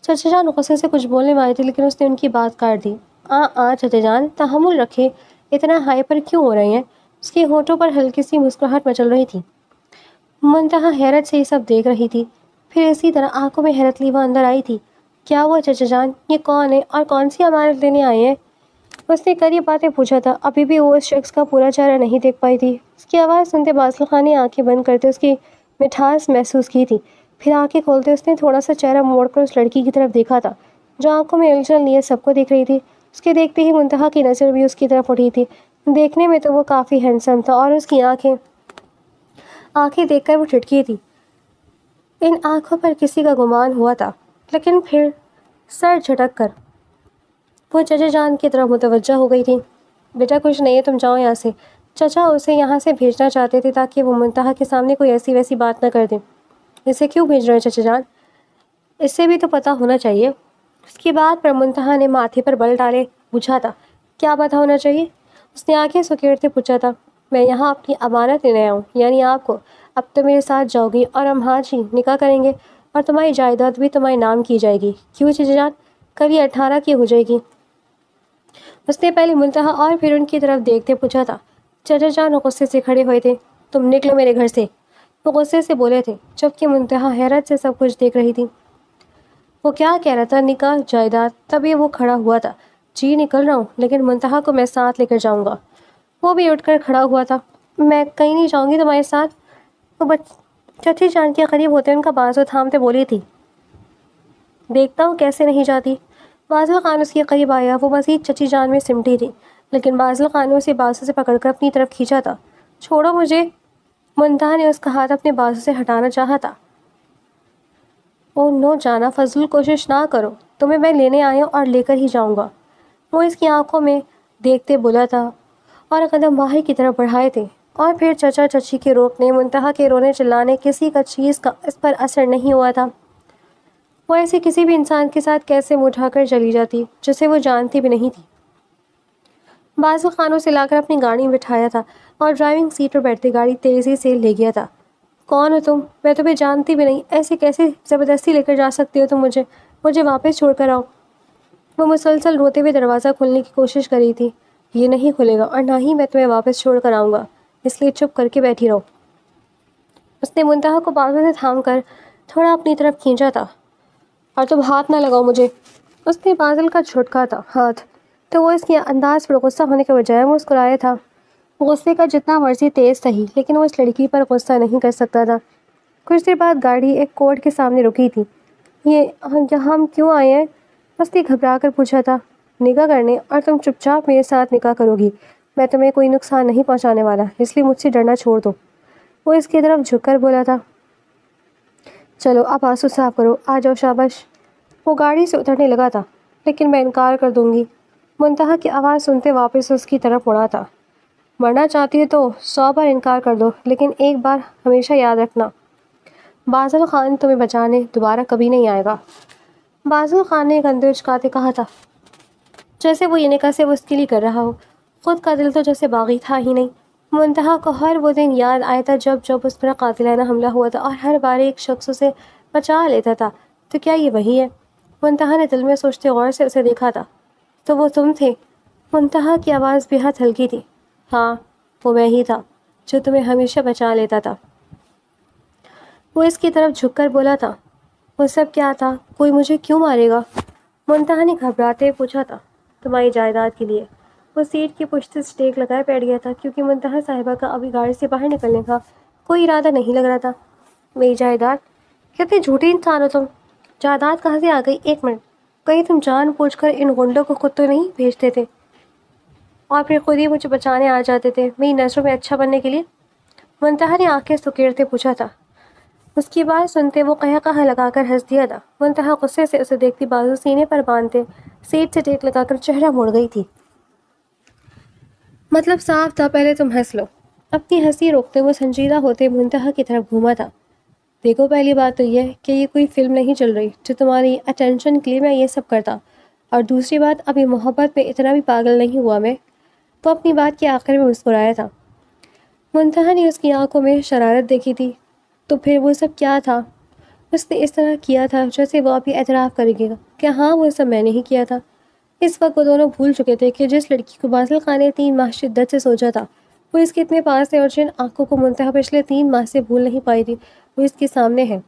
A: چچا جان غصے سے کچھ بولنے والے تھے، لیکن اس نے ان کی بات کاٹ دی۔ چچا جان تحمل رکھے، اتنا ہائپر کیوں ہو رہے ہیں؟ اس کے ہونٹوں پر ہلکی سی مسکراہٹ مچل رہی تھی۔ منتہا حیرت سے یہ سب دیکھ رہی تھی، پھر اسی طرح آنکھوں میں حیرت لی وہ اندر آئی تھی۔ کیا ہوا چچا جان؟ یہ کون ہے اور کون سی امانت لینے آئے ہیں؟ اس نے قریب باتیں پوچھا تھا۔ ابھی بھی وہ اس شخص کا پورا چہرہ نہیں دیکھ پائی تھی۔ اس کی آواز سنتے باسل خان نے آنکھیں بند کرتے اس کی مٹھاس محسوس کی تھی، پھر آنکھیں کھولتے اس نے تھوڑا سا چہرہ موڑ کر اس لڑکی کی طرف دیکھا تھا جو آنکھوں میں الجھن لیے سب کو دیکھ رہی تھی۔ اس کے دیکھتے ہی منتہا کی نظر بھی اس کی طرف اٹھی تھی۔ دیکھنے میں تو وہ کافی ہینڈسم تھا اور اس کی آنکھیں دیکھ کر وہ ٹھٹکی تھی۔ ان آنکھوں پر کسی کا گمان ہوا تھا، لیکن پھر سر جھٹک کر وہ چچا جان کی طرف متوجہ ہو گئی تھی۔ بیٹا کچھ نہیں ہے، تم جاؤ یہاں سے۔ چچا اسے یہاں سے بھیجنا چاہتے تھے تاکہ وہ منتہا کے سامنے کوئی ایسی ویسی بات نہ کر دیں۔ اسے کیوں بھیج رہے ہیں چچا جان؟ اس سے بھی تو پتہ ہونا چاہیے۔ اس کی بات پر منتہا نے ماتھے پر بل ڈالے پوچھا تھا۔ کیا پتہ ہونا چاہیے؟ اس نے آنکھیں سکیڑتے پوچھا تھا۔ میں یہاں اپنی امانت لینے آیا ہوں، یعنی آپ کو۔ اب تو میرے ساتھ جاؤ گی اور ہم ہاں جی نکاح کریں گے اور تمہاری جائیداد بھی تمہارے نام کی جائے گی۔ کیوں چچا جان؟ کل یہ 18 کی ہو جائے گی۔ اس نے پہلے منتہا اور پھر ان کی طرف دیکھتے پوچھا تھا۔ چچا جان غصے سے کھڑے ہوئے تھے۔ تم نکلو میرے گھر سے۔ وہ غصے سے بولے تھے، جبکہ منتہا حیرت سے سب کچھ دیکھ رہی تھی۔ وہ کیا کہہ رہا تھا؟ نکاح، جائیداد؟ تبھی وہ کھڑا ہوا تھا۔ جی نکل رہا ہوں، لیکن منتہا کو میں ساتھ لے کر جاؤں گا۔ وہ بھی اٹھ کر کھڑا ہوا تھا۔ میں کہیں نہیں جاؤں گی تمہارے ساتھ۔ وہ چچی جان کے قریب ہوتے ان کا بازو تھامتے بولی تھی، دیکھتا ہوں کیسے نہیں جاتی۔ بازل خان اس کے قریب آیا۔ وہ مزید چچی جان میں سمٹی تھی، لیکن بازل خان نے اسے بازو سے پکڑ کر اپنی طرف کھینچا تھا۔ چھوڑو مجھے! منتہا نے اس کا ہاتھ اپنے بازو سے ہٹانا چاہا تھا۔ او نو جانا، فضول کوشش نہ کرو، تمہیں میں لینے آیا ہوں اور لے کر ہی جاؤں گا۔ وہ اس کی آنکھوں میں دیکھتے بولا تھا اور قدم باہر کی طرف بڑھائے تھے، اور پھر چچا چچی کے روکنے، منتہا کے رونے چلانے، کسی کا چیز کا اس پر اثر نہیں ہوا تھا۔ وہ ایسے کسی بھی انسان کے ساتھ کیسے منہ اٹھا کر چلی جاتی جسے وہ جانتی بھی نہیں تھی۔ بازل خان اسے لا کر اپنی گاڑی میں بٹھایا تھا اور ڈرائیونگ سیٹ پر بیٹھتے گاڑی تیزی سے لے گیا تھا۔ کون ہو تم؟ میں تمہیں جانتی بھی نہیں، ایسے کیسے زبردستی لے کر جا سکتے ہو تم مجھے واپس چھوڑ کر آؤ۔ وہ مسلسل روتے ہوئے دروازہ کھولنے کی کوشش کر رہی تھی۔ یہ نہیں کھلے گا، اور نہ ہی میں تمہیں واپس چھوڑ کر آؤں گا، اس لیے چپ کر کے بیٹھی رہو۔ اس نے منتہا کو بازو سے تھام کر تھوڑا اپنی طرف کھینچا تھا۔ اور تم ہاتھ نہ لگاؤ مجھے۔ اس نے بازل کا جھٹکا تھا ہاتھ، تو وہ اس کے انداز پر غصہ ہونے کے بجائے مسکرایا تھا۔ غصے کا جتنا مرضی تیز صحیح، لیکن وہ اس لڑکی پر غصہ نہیں کر سکتا تھا۔ کچھ دیر بعد گاڑی ایک کورٹ کے سامنے رکی تھی۔ یہاں ہم کیوں آئے ہیں؟ اس نے گھبرا کر پوچھا تھا۔ نکاح کرنے، اور تم چپ چاپ میرے ساتھ نکاح کرو گی۔ میں تمہیں کوئی نقصان نہیں پہنچانے والا، اس لیے مجھ سے ڈرنا چھوڑ دو۔ وہ اس کی طرف جھک کر بولا تھا۔ چلو اب آنسو صاف کرو، آ جاؤ، شاباش۔ وہ گاڑی سے اترنے لگا تھا، لیکن میں انکار کر دوں گی۔ منتہا کی آواز سنتے واپس اس کی طرف مڑا تھا۔ مرنا چاہتی ہے تو 100 بار انکار کر دو، لیکن ایک بار ہمیشہ یاد رکھنا، بازل خان تمہیں بچانے دوبارہ کبھی نہیں آئے گا۔ بازل خان نے کندھے اچکاتے کہا تھا، جیسے وہ یہ نکاح سے اس کے لیے کر رہا ہو۔ خود کا دل تو جیسے باغی تھا ہی نہیں۔ منتہا کو ہر وہ دن یاد آیا تھا جب اس پر قاتلانہ حملہ ہوا تھا، اور ہر بار ایک شخص اسے بچا لیتا تھا۔ تو کیا یہ وہی ہے؟ منتہا نے دل میں سوچتے غور سے اسے دیکھا تھا۔ تو وہ تم تھے؟ منتہا کی آواز بے حد ہلکی تھی۔ ہاں، وہ میں ہی تھا جو تمہیں ہمیشہ بچا لیتا تھا۔ وہ اس کی طرف جھک کر بولا تھا۔ وہ سب کیا تھا؟ کوئی مجھے کیوں مارے گا؟ منتہا نے گھبراتے پوچھا تھا۔ تمہاری جائیداد کے لیے۔ وہ سیٹ کی پشت سے ٹیک لگائے بیٹھ گیا تھا، کیونکہ منتہا صاحبہ کا ابھی گاڑی سے باہر نکلنے کا کوئی ارادہ نہیں لگ رہا تھا۔ میری جائیداد؟ کتنے جھوٹے انسان ہو تم! جائیداد کہاں سے آ گئی؟ ایک منٹ، کہیں تم جان بوجھ کر ان گنڈوں کو خود تو نہیں بھیجتے تھے اور پھر خود ہی مجھے بچانے آ جاتے تھے میری نظروں میں اچھا بننے کے لیے؟ منتہا نے آنکھیں سکیڑتے پوچھا تھا۔ اس کی بات سنتے وہ قہقہہ لگا کر ہنس دیا تھا۔ منتہا غصے سے اسے دیکھتی بازو سینے پر باندھتے سیٹ سے ٹیک لگا کر چہرہ موڑ گئی تھی۔ مطلب صاف تھا، پہلے تم ہنس لو۔ اپنی ہنسی روکتے وہ سنجیدہ ہوتے منتہا کی طرف گھوما تھا۔ دیکھو، پہلی بات تو یہ کہ یہ کوئی فلم نہیں چل رہی جو تمہاری اٹینشن کے لیے میں یہ سب کرتا، اور دوسری بات، ابھی محبت میں اتنا بھی پاگل نہیں ہوا میں۔ وہ اپنی بات کے آخر میں مسکرایا تھا۔ منتہا نے اس کی آنکھوں میں شرارت دیکھی تھی۔ تو پھر وہ سب کیا تھا؟ اس نے اس طرح کیا تھا جیسے وہ ابھی اعتراف کرے گا کہ ہاں وہ سب میں نے ہی کیا تھا۔ اس وقت وہ دونوں بھول چکے تھے کہ جس لڑکی کو بازل خان نے 3 ماہ شدت سے سوچا تھا، وہ اس کے اتنے پاس ہے، اور جن آنکھوں کو منتہا پچھلے 3 ماہ سے بھول نہیں پائی تھی، وہ اس کے سامنے ہے۔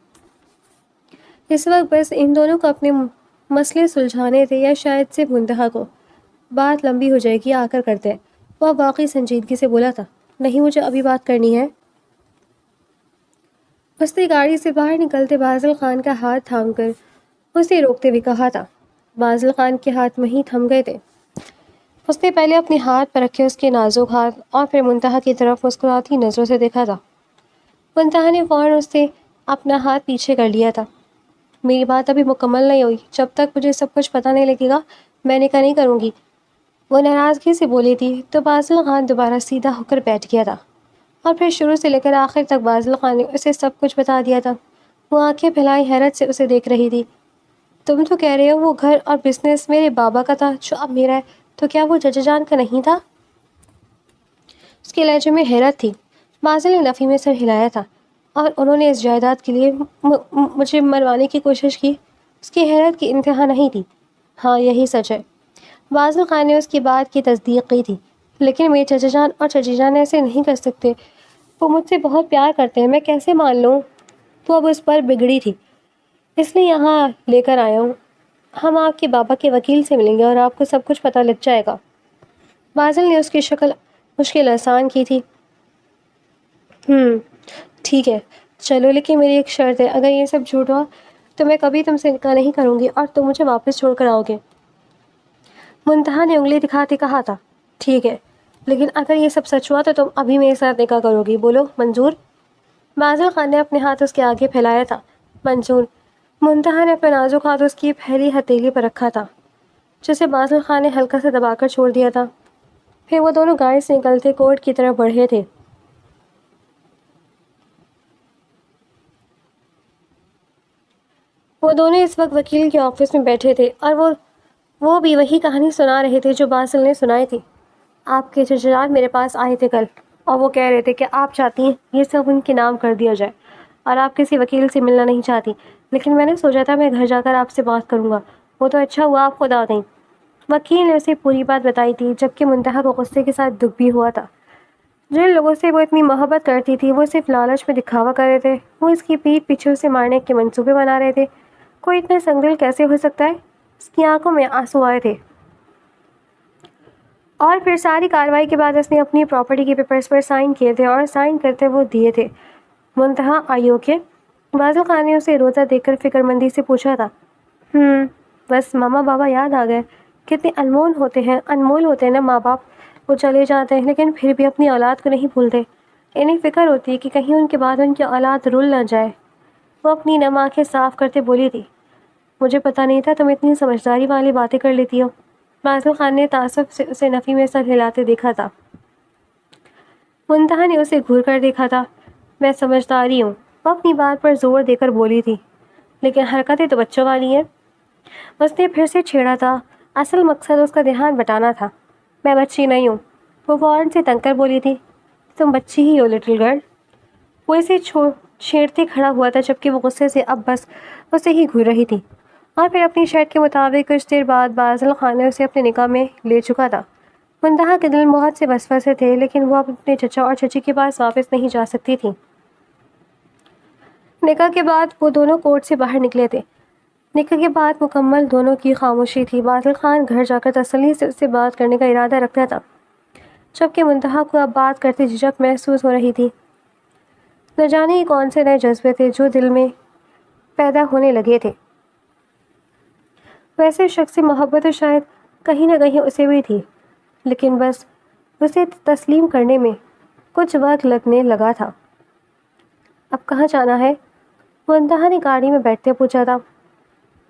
A: اس وقت بس ان دونوں کو اپنے مسئلے سلجھانے تھے، یا شاید صرف منتہا کو۔ بات لمبی ہو جائے گی، آ کر کرتے ہیں۔ وہ واقعی سنجیدگی سے بولا تھا۔ نہیں، مجھے ابھی بات کرنی ہے۔ اس نے گاڑی سے باہر نکلتے بازل خان کا ہاتھ تھام کر اسے روکتے ہوئے کہا تھا۔ بازل خان کے ہاتھ وہیں تھم گئے تھے۔ اس نے پہلے اپنے ہاتھ پر رکھے اس کے نازک ہاتھ، اور پھر منتہا کی طرف مسکراتی نظروں سے دیکھا تھا۔ منتہا نے فوراً اس سے اپنا ہاتھ پیچھے کر لیا تھا۔ میری بات ابھی مکمل نہیں ہوئی، جب تک مجھے سب کچھ پتہ نہیں لگے گا میں نکاح نہیں کروں گی، وہ ناراضگی سے بولی تھی۔ تو بازل خان دوبارہ سیدھا ہو کر بیٹھ گیا تھا، اور پھر شروع سے لے کر آخر تک بازل خان نے اسے سب کچھ بتا دیا تھا۔ وہ آنکھیں پھیلائے حیرت سے اسے دیکھ رہی تھی۔ تم تو کہہ رہے ہو وہ گھر اور بزنس میرے بابا کا تھا جو اب میرا ہے، تو کیا وہ چچا جان کا نہیں تھا؟ اس کے لہجے میں حیرت تھی۔ بازل نے نفی میں سر ہلایا تھا۔ اور انہوں نے اس جائیداد کے لیے مجھے مروانے کی کوشش کی؟ اس کی حیرت کی انتہا نہیں تھی۔ ہاں، یہی سچ ہے۔ بازل خان نے اس کی بات کی تصدیق کی تھی۔ لیکن میرے چچا جان اور چچی جان ایسے نہیں کر سکتے۔ وہ مجھ سے بہت پیار کرتے ہیں، میں کیسے مان لوں؟ تو اب اس پر بگڑی تھی، اس لیے یہاں لے کر آیا ہوں۔ ہم آپ کے بابا کے وکیل سے ملیں گے اور آپ کو سب کچھ پتہ لگ جائے گا۔ باسل نے اس کی شکل مشکل آسان کی تھی۔ ٹھیک ہے چلو، لیکن میری ایک شرط ہے، اگر یہ سب جھوٹ ہوا تو میں کبھی تم سے نکاح نہیں کروں گی اور تم مجھے واپس چھوڑ کر آؤ گے۔ منتہا نے انگلی دکھاتے کہا تھا، ٹھیک ہے، لیکن اگر یہ سب سچ ہوا تو تم ابھی میرے ساتھ نکاح کرو گی، بولو منظور؟ باسل خان نے اپنے ہاتھ اس کے آگے پھیلایا تھا۔ منظور۔ منتہا نے اپنا نازک ہاتھ اس کی پھیلی ہتھیلی پر رکھا تھا، جسے باسل خان نے ہلکا سے دبا کر چھوڑ دیا تھا۔ پھر وہ دونوں گاڑی سے نکلتے کورٹ کی طرف بڑھے تھے۔ وہ دونوں اس وقت وکیل کے آفس میں بیٹھے تھے اور وہ بھی وہی کہانی سنا رہے تھے جو باسل نے سنائی تھی۔ آپ کے چچا میرے پاس آئے تھے کل اور وہ کہہ رہے تھے کہ آپ چاہتی ہیں یہ سب ان کے نام کر دیا جائے اور آپ کسی وکیل سے ملنا نہیں چاہتی، لیکن میں نے سوچا تھا میں گھر جا کر آپ سے بات کروں گا، وہ تو اچھا ہوا آپ خود آ گئیں۔ وکیل نے اسے پوری بات بتائی تھی، جبکہ منتہا کو غصے کے ساتھ دکھ بھی ہوا تھا۔ جن لوگوں سے وہ اتنی محبت کرتی تھی وہ صرف لالچ میں دکھاوا کر رہے تھے، وہ اس کی پیٹھ پیچھے اسے مارنے کے منصوبے بنا رہے تھے۔ کوئی اتنا سنگدل کیسے ہو سکتا ہے؟ اس کی آنکھوں میں آنسو آئے تھے۔ اور پھر ساری کارروائی کے بعد اس نے اپنی پراپرٹی کے پیپرز پر سائن کیے تھے اور سائن کرتے وہ دیے تھے۔ منتہا آئی اوکے؟ باسل خان نے اسے روتا دیکھ کر فکر مندی سے پوچھا تھا۔ بس ماما بابا یاد آ گئے، کتنے انمول ہوتے ہیں نا ماں باپ۔ وہ چلے جاتے ہیں لیکن پھر بھی اپنی اولاد کو نہیں بھولتے، انہیں فکر ہوتی ہے کہ کہیں ان کے بعد ان کی اولاد رول نہ جائے۔ وہ اپنی نم آنکھیں صاف کرتے بولی تھی، مجھے پتہ نہیں تھا تم اتنی سمجھداری والی باتیں کر لیتی ہو۔ باسل خان نے تعصب سے اسے نفی میں سر ہلاتے دیکھا تھا۔ منتہا نے اسے گھور کر دیکھا تھا۔ میں سمجھداری ہوں، وہ اپنی بات پر زور دے کر بولی تھی، لیکن حرکتیں تو بچوں والی ہیں۔ اس نے پھر سے چھیڑا تھا، اصل مقصد اس کا دھیان بٹانا تھا۔ میں بچی نہیں ہوں، وہ فوراً سے تنگ کر بولی تھی۔ تم بچی ہی ہو لٹل گرل۔ وہ اسے چھیڑتے کھڑا ہوا تھا، جبکہ وہ غصے سے اب بس اسے ہی گھور رہی تھی۔ اور پھر اپنی شرط کے مطابق کچھ دیر بعد باسل خان نے اسے اپنے نکاح میں لے چکا تھا۔ منتہا کے دل میں بہت سے وسوسے تھے، لیکن وہ اب اپنے چچا اور چچی کے پاس واپس نہیں جا سکتی تھی۔ نکاح کے بعد وہ دونوں کورٹ سے باہر نکلے تھے۔ نکاح کے بعد مکمل دونوں کی خاموشی تھی۔ باسل خان گھر جا کر تسلی سے اس سے بات کرنے کا ارادہ رکھتا تھا، جبکہ منتہا کو اب بات کرتے جھجک محسوس ہو رہی تھی۔ نہ جانے یہ کون سے نئے جذبے تھے جو دل میں پیدا ہونے لگے تھے۔ ویسے شخص سے محبت تو شاید کہیں نہ کہیں اسے بھی تھی، لیکن بس اسے تسلیم کرنے میں کچھ وقت لگنے لگا تھا۔ اب کہاں جانا ہے؟ منتہا نے گاڑی میں بیٹھتے پوچھا تھا۔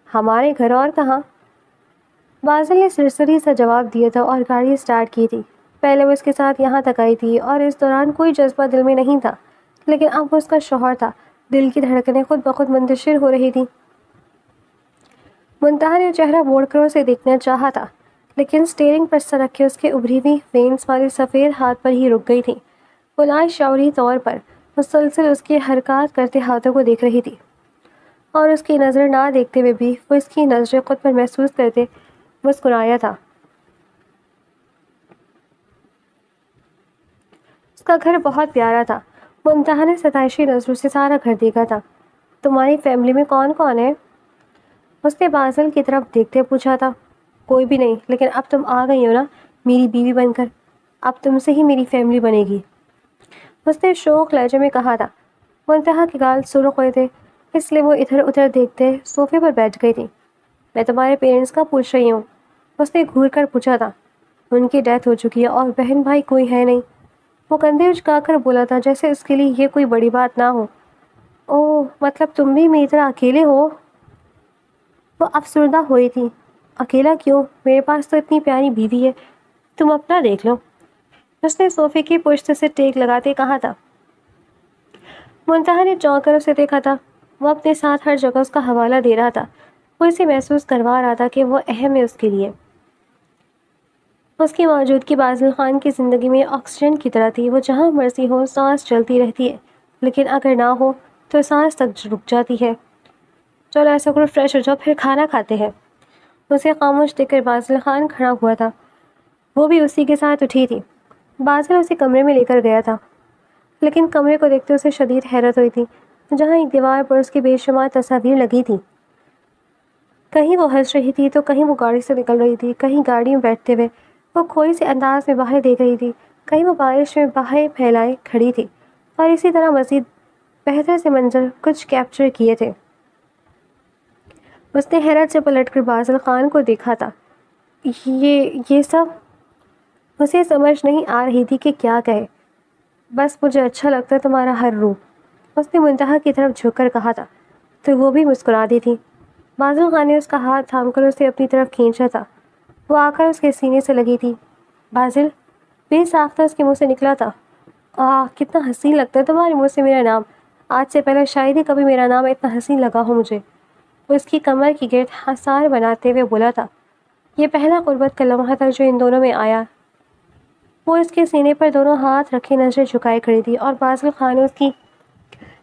A: ہمارے گھر، اور کہاں؟ باسل نے سرسری سا جواب دیا تھا اور گاڑی سٹارٹ کی تھی۔ پہلے وہ اس کے ساتھ یہاں تک آئی تھی اور اس دوران کوئی جذبہ دل میں نہیں تھا، لیکن اب وہ اس کا شوہر تھا۔ دل کی دھڑکنیں خود بخود منتشر ہو رہی تھیں۔ منتہا نے چہرہ موڑ کر اسے دیکھنا چاہا تھا، لیکن اسٹیئرنگ پر سر رکھ کے اس کے ابھری ہوئی وینس والے سفید ہاتھ پر ہی رک گئی تھی۔ وہ لا شعوری طور پر مسلسل اس کے حرکات کرتے ہاتھوں کو دیکھ رہی تھی، اور اس کی نظر نہ دیکھتے ہوئے بھی وہ اس کی نظریں خود پر محسوس کرتے مسکرایا تھا۔ اس کا گھر بہت پیارا تھا۔ منتہا نے ستائشی نظروں سے سارا گھر دیکھا تھا۔ تمہاری فیملی میں کون کون ہے؟ اس نے باسل کی طرف دیکھتے پوچھا تھا۔ کوئی بھی نہیں، لیکن اب تم آ گئی ہو نا میری بیوی بن کر، اب تم سے ہی میری فیملی بنے گی، اس نے شوق لہجے میں کہا تھا۔ منتہا کے گال سرخ ہوئے تھے، اس لیے وہ ادھر ادھر دیکھتے صوفے پر بیٹھ گئی تھی۔ میں تمہارے پیرنٹس کا پوچھ رہی ہوں، اس نے گھور کر پوچھا تھا۔ ان کی ڈیتھ ہو چکی ہے اور بہن بھائی کوئی ہے نہیں، وہ کندھے اچکا کر بولا تھا، جیسے اس کے لیے یہ کوئی بڑی بات نہ ہو۔ اوہ، مطلب تم بھی میری طرح اکیلے ہو؟ وہ افسردہ ہوئی تھی۔ اکیلا کیوں؟ میرے پاس تو اتنی پیاری بیوی ہے، تم اپنا دیکھ لو، اس نے صوفے کی پشت سے ٹیک لگاتے کہا تھا۔ منتہا نے چونک کر اسے دیکھا تھا۔ وہ اپنے ساتھ ہر جگہ اس کا حوالہ دے رہا تھا، وہ اسے محسوس کروا رہا تھا کہ وہ اہم ہے اس کے لیے۔ اس کی موجودگی باسل خان کی زندگی میں آکسیجن کی طرح تھی۔ وہ جہاں مرضی ہو سانس چلتی رہتی ہے، لیکن اگر نہ ہو تو سانس تک رک جاتی ہے۔ چلو ایسا کرو، فریش ہو جاؤ، پھر کھانا کھاتے ہیں۔ اسے خاموش دیکھ کر باسل خان کھڑا ہوا تھا، وہ بھی اسی کے ساتھ اٹھی تھی۔ باسل اسے کمرے میں لے کر گیا تھا۔ لیکن کمرے کو دیکھتے اسے شدید حیرت ہوئی تھی، جہاں ایک دیوار پر اس کی بے شمار تصاویر لگی تھیں۔ کہیں وہ ہنس رہی تھی تو کہیں وہ گاڑی سے نکل رہی تھی، کہیں گاڑی میں بیٹھتے ہوئے وہ کھوئی سے انداز میں باہر دیکھ رہی تھی، کہیں وہ بارش میں باہر پھیلائے کھڑی تھی، اور اسی طرح مزید بہتر سے منظر کچھ کیپچر کیے تھے۔ اس نے حیرت سے پلٹ کر بازل خان کو دیکھا تھا۔ یہ سب اسے سمجھ نہیں آ رہی تھی کہ کیا کہے۔ بس مجھے اچھا لگتا ہے تمہارا ہر روپ، اس نے منتہا کی طرف جھک کر کہا تھا، تو وہ بھی مسکرا دی تھی۔ بازل خان نے اس کا ہاتھ تھام کر اسے اپنی طرف کھینچا تھا، وہ آ کر اس کے سینے سے لگی تھی۔ بازل، بے ساختہ اس کے منہ سے نکلا تھا، کتنا حسین لگتا ہے تمہارے منہ سے میرا نام، آج سے پہلے شاید ہی کبھی میرا نام اتنا حسین لگا ہو مجھے۔ وہ اس کی کمر کی گرد حصار بناتے ہوئے بولا تھا۔ یہ پہلا قربت کا لمحہ تھا جو ان دونوں میں آیا۔ وہ اس کے سینے پر دونوں ہاتھ رکھے نظر جھکائے کھڑی تھی، اور بازل خان اس کی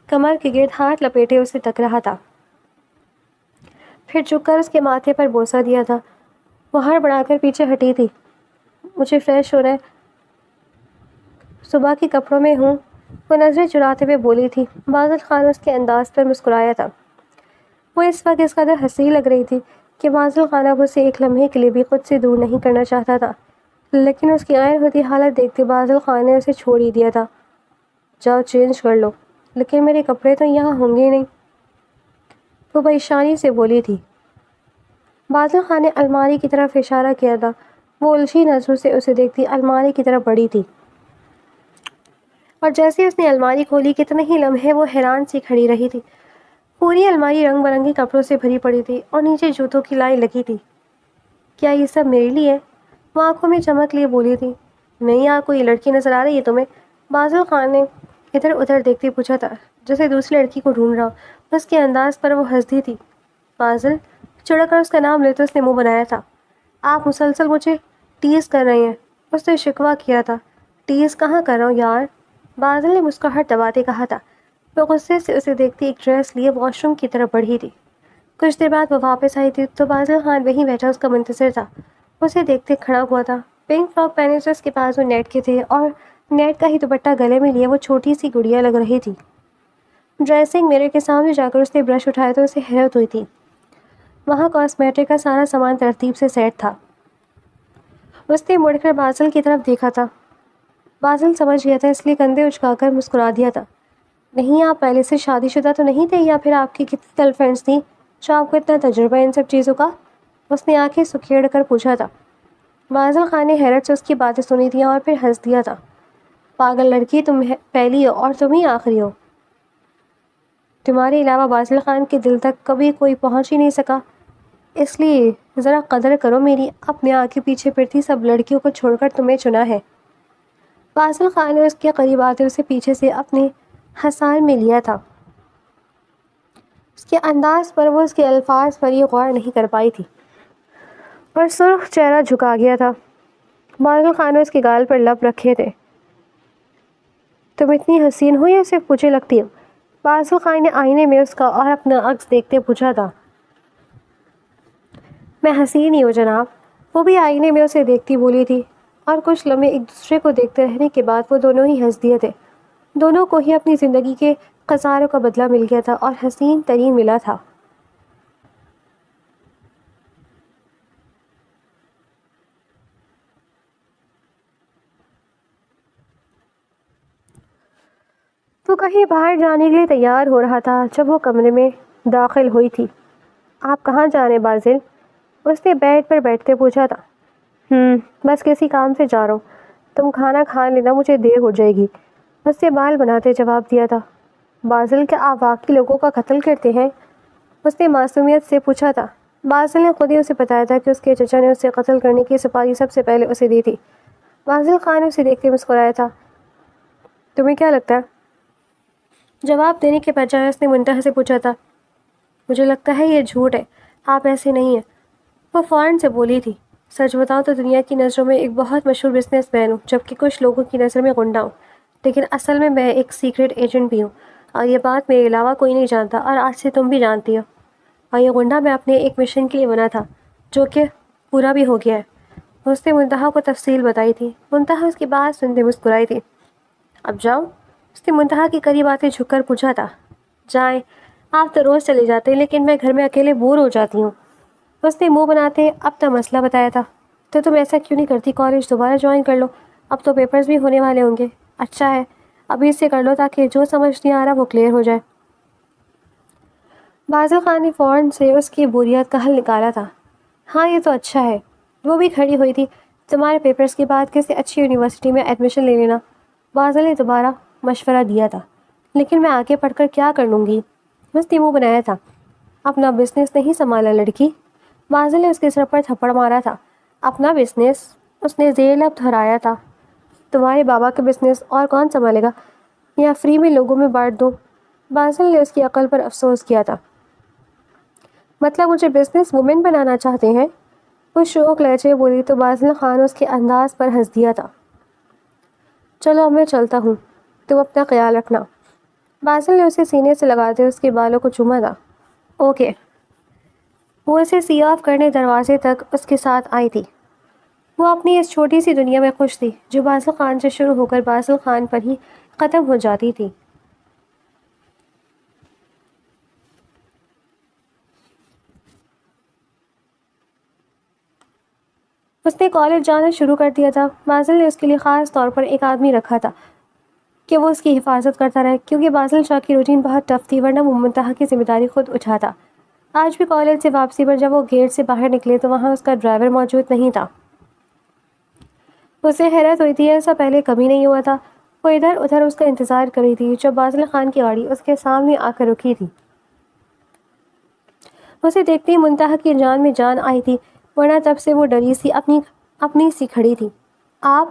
A: کمر کے گرد ہاتھ لپیٹے اسے تک رہا تھا، پھر جھک کر اس کے ماتھے پر بوسہ دیا تھا۔ وہ ہڑ بڑھا کر پیچھے ہٹی تھی۔ مجھے فریش ہونا ہے، صبح کے کپڑوں میں ہوں، وہ نظریں چراتے ہوئے بولی تھی۔ بازل خان اس کے انداز پر مسکرایا تھا۔ وہ اس وقت اس قدر حسین لگ رہی تھی کہ بازل خان اب اسے ایک لمحے کے لیے بھی خود سے دور نہیں کرنا چاہتا تھا، لیکن اس کی غیر ہوتی حالت دیکھتے بازل خان نے اسے چھوڑ ہی دیا تھا۔ جاؤ چینج کر لو، لیکن میرے کپڑے تو یہاں ہوں گے نہیں، وہ پریشانی سے بولی تھی۔ بازل خان نے الماری کی طرف اشارہ کیا تھا۔ وہ الجھی نظروں سے اسے دیکھتی الماری کی طرف بڑھی تھی، اور جیسے اس نے الماری کھولی کتنے ہی لمحے وہ حیران سی کھڑی رہی تھی۔ پوری الماری رنگ برنگی کپڑوں سے بھری پڑی تھی، اور نیچے جوتوں کی لائی لگی تھی۔ کیا یہ سب میرے لیے ہے؟ وہ آنکھوں میں چمک لیے بولی تھی۔ نہیں، یہاں کوئی لڑکی نظر آ رہی ہے تمہیں؟ بازل خان نے ادھر ادھر دیکھتے پوچھا تھا، جیسے دوسری لڑکی کو ڈھونڈ رہا ہو۔ اس کے انداز پر وہ ہنستی تھی۔ بازل، چڑھ کر اس کا نام لیتے اس نے منہ بنایا تھا۔ آپ مسلسل مجھے ٹیز کر رہے ہیں، اس نے شکوہ کیا تھا۔ ٹیز کہاں کر رہا ہوں یار، بازل نے مسکراہٹ دباتے کہا تھا۔ وہ غصے سے اسے دیکھتی ایک ڈریس لیے واش روم کی طرف بڑھی تھی۔ کچھ دیر بعد وہ واپس آئی تھی تو بازل خان وہیں بیٹھا اس کا منتظر تھا۔ اسے دیکھتے کھڑا ہوا تھا۔ پنک فراک پہنے سے اس کے پاس وہ نیٹ کے تھے، اور نیٹ کا ہی دوپٹہ گلے میں لیے وہ چھوٹی سی گڑیا لگ رہی تھی۔ ڈریسنگ میرر کے سامنے جا کر اس نے برش اٹھایا تو اسے حیرت ہوئی تھی۔ وہاں کاسمیٹک کا سارا سامان ترتیب سے سیٹ تھا۔ اس نے مڑ کر بازل کی طرف دیکھا تھا۔ بازل سمجھ گیا تھا، اس لیے کندھے اچکا کر مسکرا دیا تھا۔ نہیں، آپ پہلے سے شادی شدہ تو نہیں تھے، یا پھر آپ کی کتنی گرل فرینڈس تھیں جو آپ کو اتنا تجربہ ہے ان سب چیزوں کا؟ اس نے آنکھیں سکیڑ کر پوچھا تھا۔ بازل خان نے حیرت سے اس کی باتیں سنی تھیں اور پھر ہنس دیا تھا۔ پاگل لڑکی، تم پہلی ہو اور تم ہی آخری ہو۔ تمہارے علاوہ بازل خان کے دل تک کبھی کوئی پہنچ ہی نہیں سکا، اس لیے ذرا قدر کرو میری، اپنے آگے پیچھے پھرتی سب لڑکیوں کو چھوڑ کر تمہیں چنا ہے۔ بازل خان نے اس کے قریب آتے اسے پیچھے سے اپنے حصار میں لیا تھا۔ اس کے انداز پر وہ اس کے الفاظ پر یہ غور نہیں کر پائی تھی، اور سرخ چہرہ جھکا گیا تھا۔ بازل خان نے اس کے گال پر لب رکھے تھے۔ تم اتنی حسین ہو یا صرف مجھے لگتی ہو؟ بازل خان نے آئینے میں اس کا اور اپنا عکس دیکھتے پوچھا تھا۔ میں حسین ہی ہوں جناب، وہ بھی آئینے میں اسے دیکھتی بولی تھی، اور کچھ لمحے ایک دوسرے کو دیکھتے رہنے کے بعد وہ دونوں ہی ہنس دیے تھے۔ دونوں کو ہی اپنی زندگی کے خساروں کا بدلہ مل گیا تھا اور حسین ترین ملا تھا۔ وہ کہیں باہر جانے کے لیے تیار ہو رہا تھا جب وہ کمرے میں داخل ہوئی تھی۔ آپ کہاں جا رہے ہیں بازل؟ اس نے بیڈ پر بیٹھتے پوچھا تھا۔ بس کسی کام سے جا رہا ہوں، تم کھانا کھا لینا، مجھے دیر ہو جائے گی، اس نے بال بناتے جواب دیا تھا۔ بازل، کیا آپ واقعی لوگوں کا قتل کرتے ہیں؟ اس نے معصومیت سے پوچھا تھا۔ بازل نے خود ہی اسے بتایا تھا کہ اس کے چچا نے اسے قتل کرنے کی سپاری سب سے پہلے اسے دی تھی۔ بازل خان نے اسے دیکھتے مسکرایا تھا۔ تمہیں کیا لگتا ہے؟ جواب دینے کے بجائے اس نے منتہا سے پوچھا تھا۔ مجھے لگتا ہے یہ جھوٹ ہے، آپ ایسے نہیں ہیں، وہ فوراً سے بولی تھی۔ سچ بتاؤ تو دنیا کی نظروں میں ایک بہت مشہور بزنس مین ہوں، جبکہ کچھ لوگوں کی نظر میں غنڈہ ہوں، لیکن اصل میں ایک سیکرٹ ایجنٹ بھی ہوں، اور یہ بات میرے علاوہ کوئی نہیں جانتا، اور آج سے تم بھی جانتی ہو۔ اور یہ غنڈہ میں اپنے ایک مشن کے لیے بنا تھا، جو کہ پورا بھی ہو گیا ہے۔ اس نے منتہا کو تفصیل بتائی تھی۔ منتہا اس کی بات سنتے مسکرائی تھی۔ اب جاؤ، اس نے منتہا کے قریب آتے جھک کر پوچھا تھا. جائیں، آپ تو روز چلے جاتے ہیں لیکن میں گھر میں اکیلے بور ہو جاتی ہوں. اس نے منہ بناتے اپنا مسئلہ بتایا تھا. تو تم ایسا کیوں نہیں کرتی، کالج دوبارہ جوائن کر لو، اب تو پیپرز بھی ہونے والے ہوں گے. اچھا ہے، ابھی اس سے کر لو تاکہ جو سمجھ نہیں آ رہا وہ کلیئر ہو جائے. بازل خان نے فوراً سے اس کی بوریت کا حل نکالا تھا. ہاں یہ تو اچھا ہے. وہ بھی کھڑی ہوئی تھی. تمہارے پیپرز کے بعد کسی اچھی یونیورسٹی میں ایڈمیشن لے لینا. بازل نے دوبارہ مشورہ دیا تھا. لیکن میں آگے پڑھ کر کیا کر لوں گی؟ اس نے منہ بنایا تھا. اپنا بزنس نہیں سنبھالا لڑکی؟ بازل نے اس کے سر پر تھپڑ مارا تھا. اپنا بزنس؟ اس نے زیر لب دہرایا تھا. تمہارے بابا کا بزنس اور کون سنبھالے گا؟ یا فری میں لوگوں میں بانٹ دو؟ بازل نے اس کی عقل پر افسوس کیا تھا. مطلب مجھے بزنس وومن بنانا چاہتے ہیں؟ وہ شوق لہجے بولی تو بازل خان اس کے انداز پر ہنس دیا تھا. چلو اب میں چلتا ہوں، تم اپنا خیال رکھنا. بازل نے اسے سینے سے لگاتے اس کے بالوں کو چوما تھا. اوکے. وہ اسے سی آف کرنے دروازے تک اس کے ساتھ آئی تھی. وہ اپنی اس چھوٹی سی دنیا میں خوش تھی جو بازل خان سے شروع ہو کر بازل خان پر ہی ختم ہو جاتی تھی. اس نے کالج جانا شروع کر دیا تھا. بازل نے اس کے لیے خاص طور پر ایک آدمی رکھا تھا کہ وہ اس کی حفاظت کرتا رہے، کیونکہ بازل شاہ کی روٹین بہت ٹف تھی، ورنہ وہ منتہا کی ذمہ داری خود اٹھاتا. آج بھی کالج سے واپسی پر جب وہ گیٹ سے باہر نکلے تو وہاں اس کا ڈرائیور موجود نہیں تھا. اسے حیرت ہوئی تھی، ایسا پہلے کبھی نہیں ہوا تھا. وہ ادھر ادھر اس کا انتظار کر رہی تھی جب بازل خان کی گاڑی اس کے سامنے آ کر رکی تھی. اسے دیکھتے ہی منتہا کی جان میں جان آئی تھی، ورنہ تب سے وہ ڈری سی اپنی سی کھڑی تھی. آپ؟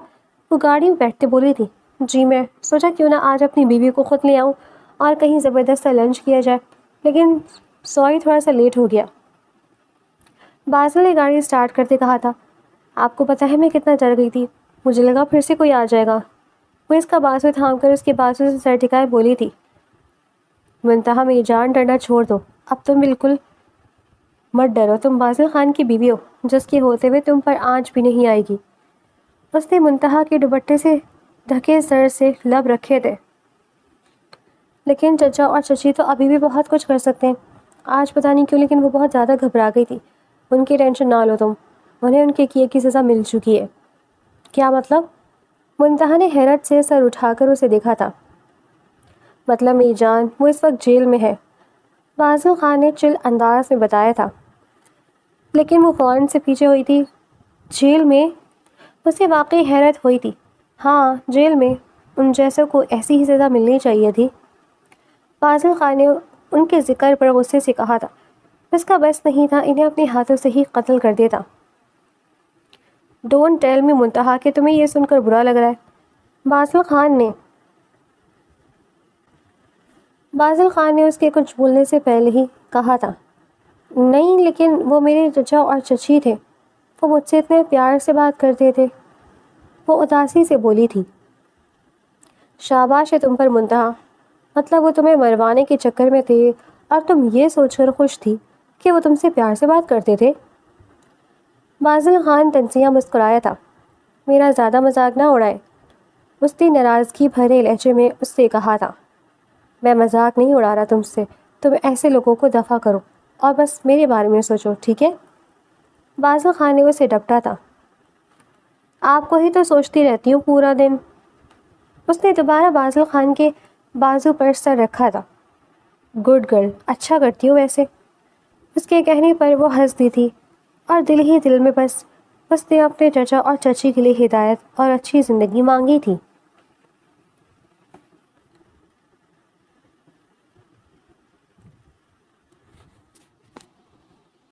A: وہ گاڑی میں بیٹھتے بولی تھی. جی میں سوچا کیوں نہ آج اپنی بیوی کو خود لے آؤں اور کہیں زبردست سا لنچ کیا جائے، لیکن سوری تھوڑا سا لیٹ ہو گیا. بازل نے گاڑی اسٹارٹ کرتے کہا تھا. آپ کو پتہ ہے میں کتنا ڈر گئی تھی، مجھے لگا پھر سے کوئی آ جائے گا. وہ اس کا بازو تھام کر اس کے بازو سے سر ٹکائے بولی تھی. منتہا میری جان، ڈرنا چھوڑ دو. اب تم بالکل مت ڈرو، تم بازل خان کی بیوی ہو جس کے ہوتے ہوئے تم پر آنچ بھی نہیں آئے گی. اس نے منتہا کے دوپٹے سے ڈھکے سر سے لب رکھے تھے. لیکن چچا اور چچی تو ابھی بھی بہت کچھ کر سکتے ہیں. آج پتہ نہیں کیوں لیکن وہ بہت زیادہ گھبرا گئی تھی. ان کی ٹینشن نہ لو تم، انہیں ان کے کیے کی سزا مل چکی ہے. کیا مطلب؟ منتہا نے حیرت سے سر اٹھا کر اسے دیکھا تھا. مطلب میری جان، وہ اس وقت جیل میں ہے. بازل خان نے چل انداز میں بتایا تھا. لیکن وہ فوراً سے پیچھے ہوئی تھی. جیل میں؟ اسے واقعی حیرت ہوئی تھی. ہاں جیل میں، ان جیسوں کو ایسی ہی سزا ملنی چاہیے تھی. بازل خان نے ان کے ذکر پر غصے سے کہا تھا. اس کا بس نہیں تھا انہیں اپنے ہاتھوں سے ہی قتل کر دیتا. ڈونٹ ٹیل می منتہا کہ تمہیں یہ سن کر برا لگ رہا ہے. بازل خان نے اس کے کچھ بولنے سے پہلے ہی کہا تھا. نہیں لیکن وہ میرے چچا اور چچی تھے، وہ مجھ سے اتنے پیار سے بات کرتے تھے. وہ اداسی سے بولی تھی. شاباش ہے تم پر منتہا، مطلب وہ تمہیں مروانے کے چکر میں تھے اور تم یہ سوچ کر خوش تھی کہ وہ تم سے پیار سے بات کرتے تھے. بازل خان تنزیہ مسکرایا تھا. میرا زیادہ مذاق نہ اڑائے. اس نے ناراضگی بھرے لہجے میں اس سے کہا تھا. میں مذاق نہیں اڑا رہا تم سے، تم ایسے لوگوں کو دفع کرو اور بس میرے بارے میں سوچو، ٹھیک ہے؟ بازل خان نے اسے ڈپٹا تھا. آپ کو ہی تو سوچتی رہتی ہوں پورا دن. اس نے دوبارہ بازل خان کے بازو پر سر رکھا تھا. گڈ گرل، اچھا کرتی ہوں ویسے. اس کے کہنے پر وہ ہنس دی تھی اور دل ہی دل میں بس اس نے اپنے چچا اور چچی کے لیے ہدایت اور اچھی زندگی مانگی تھی.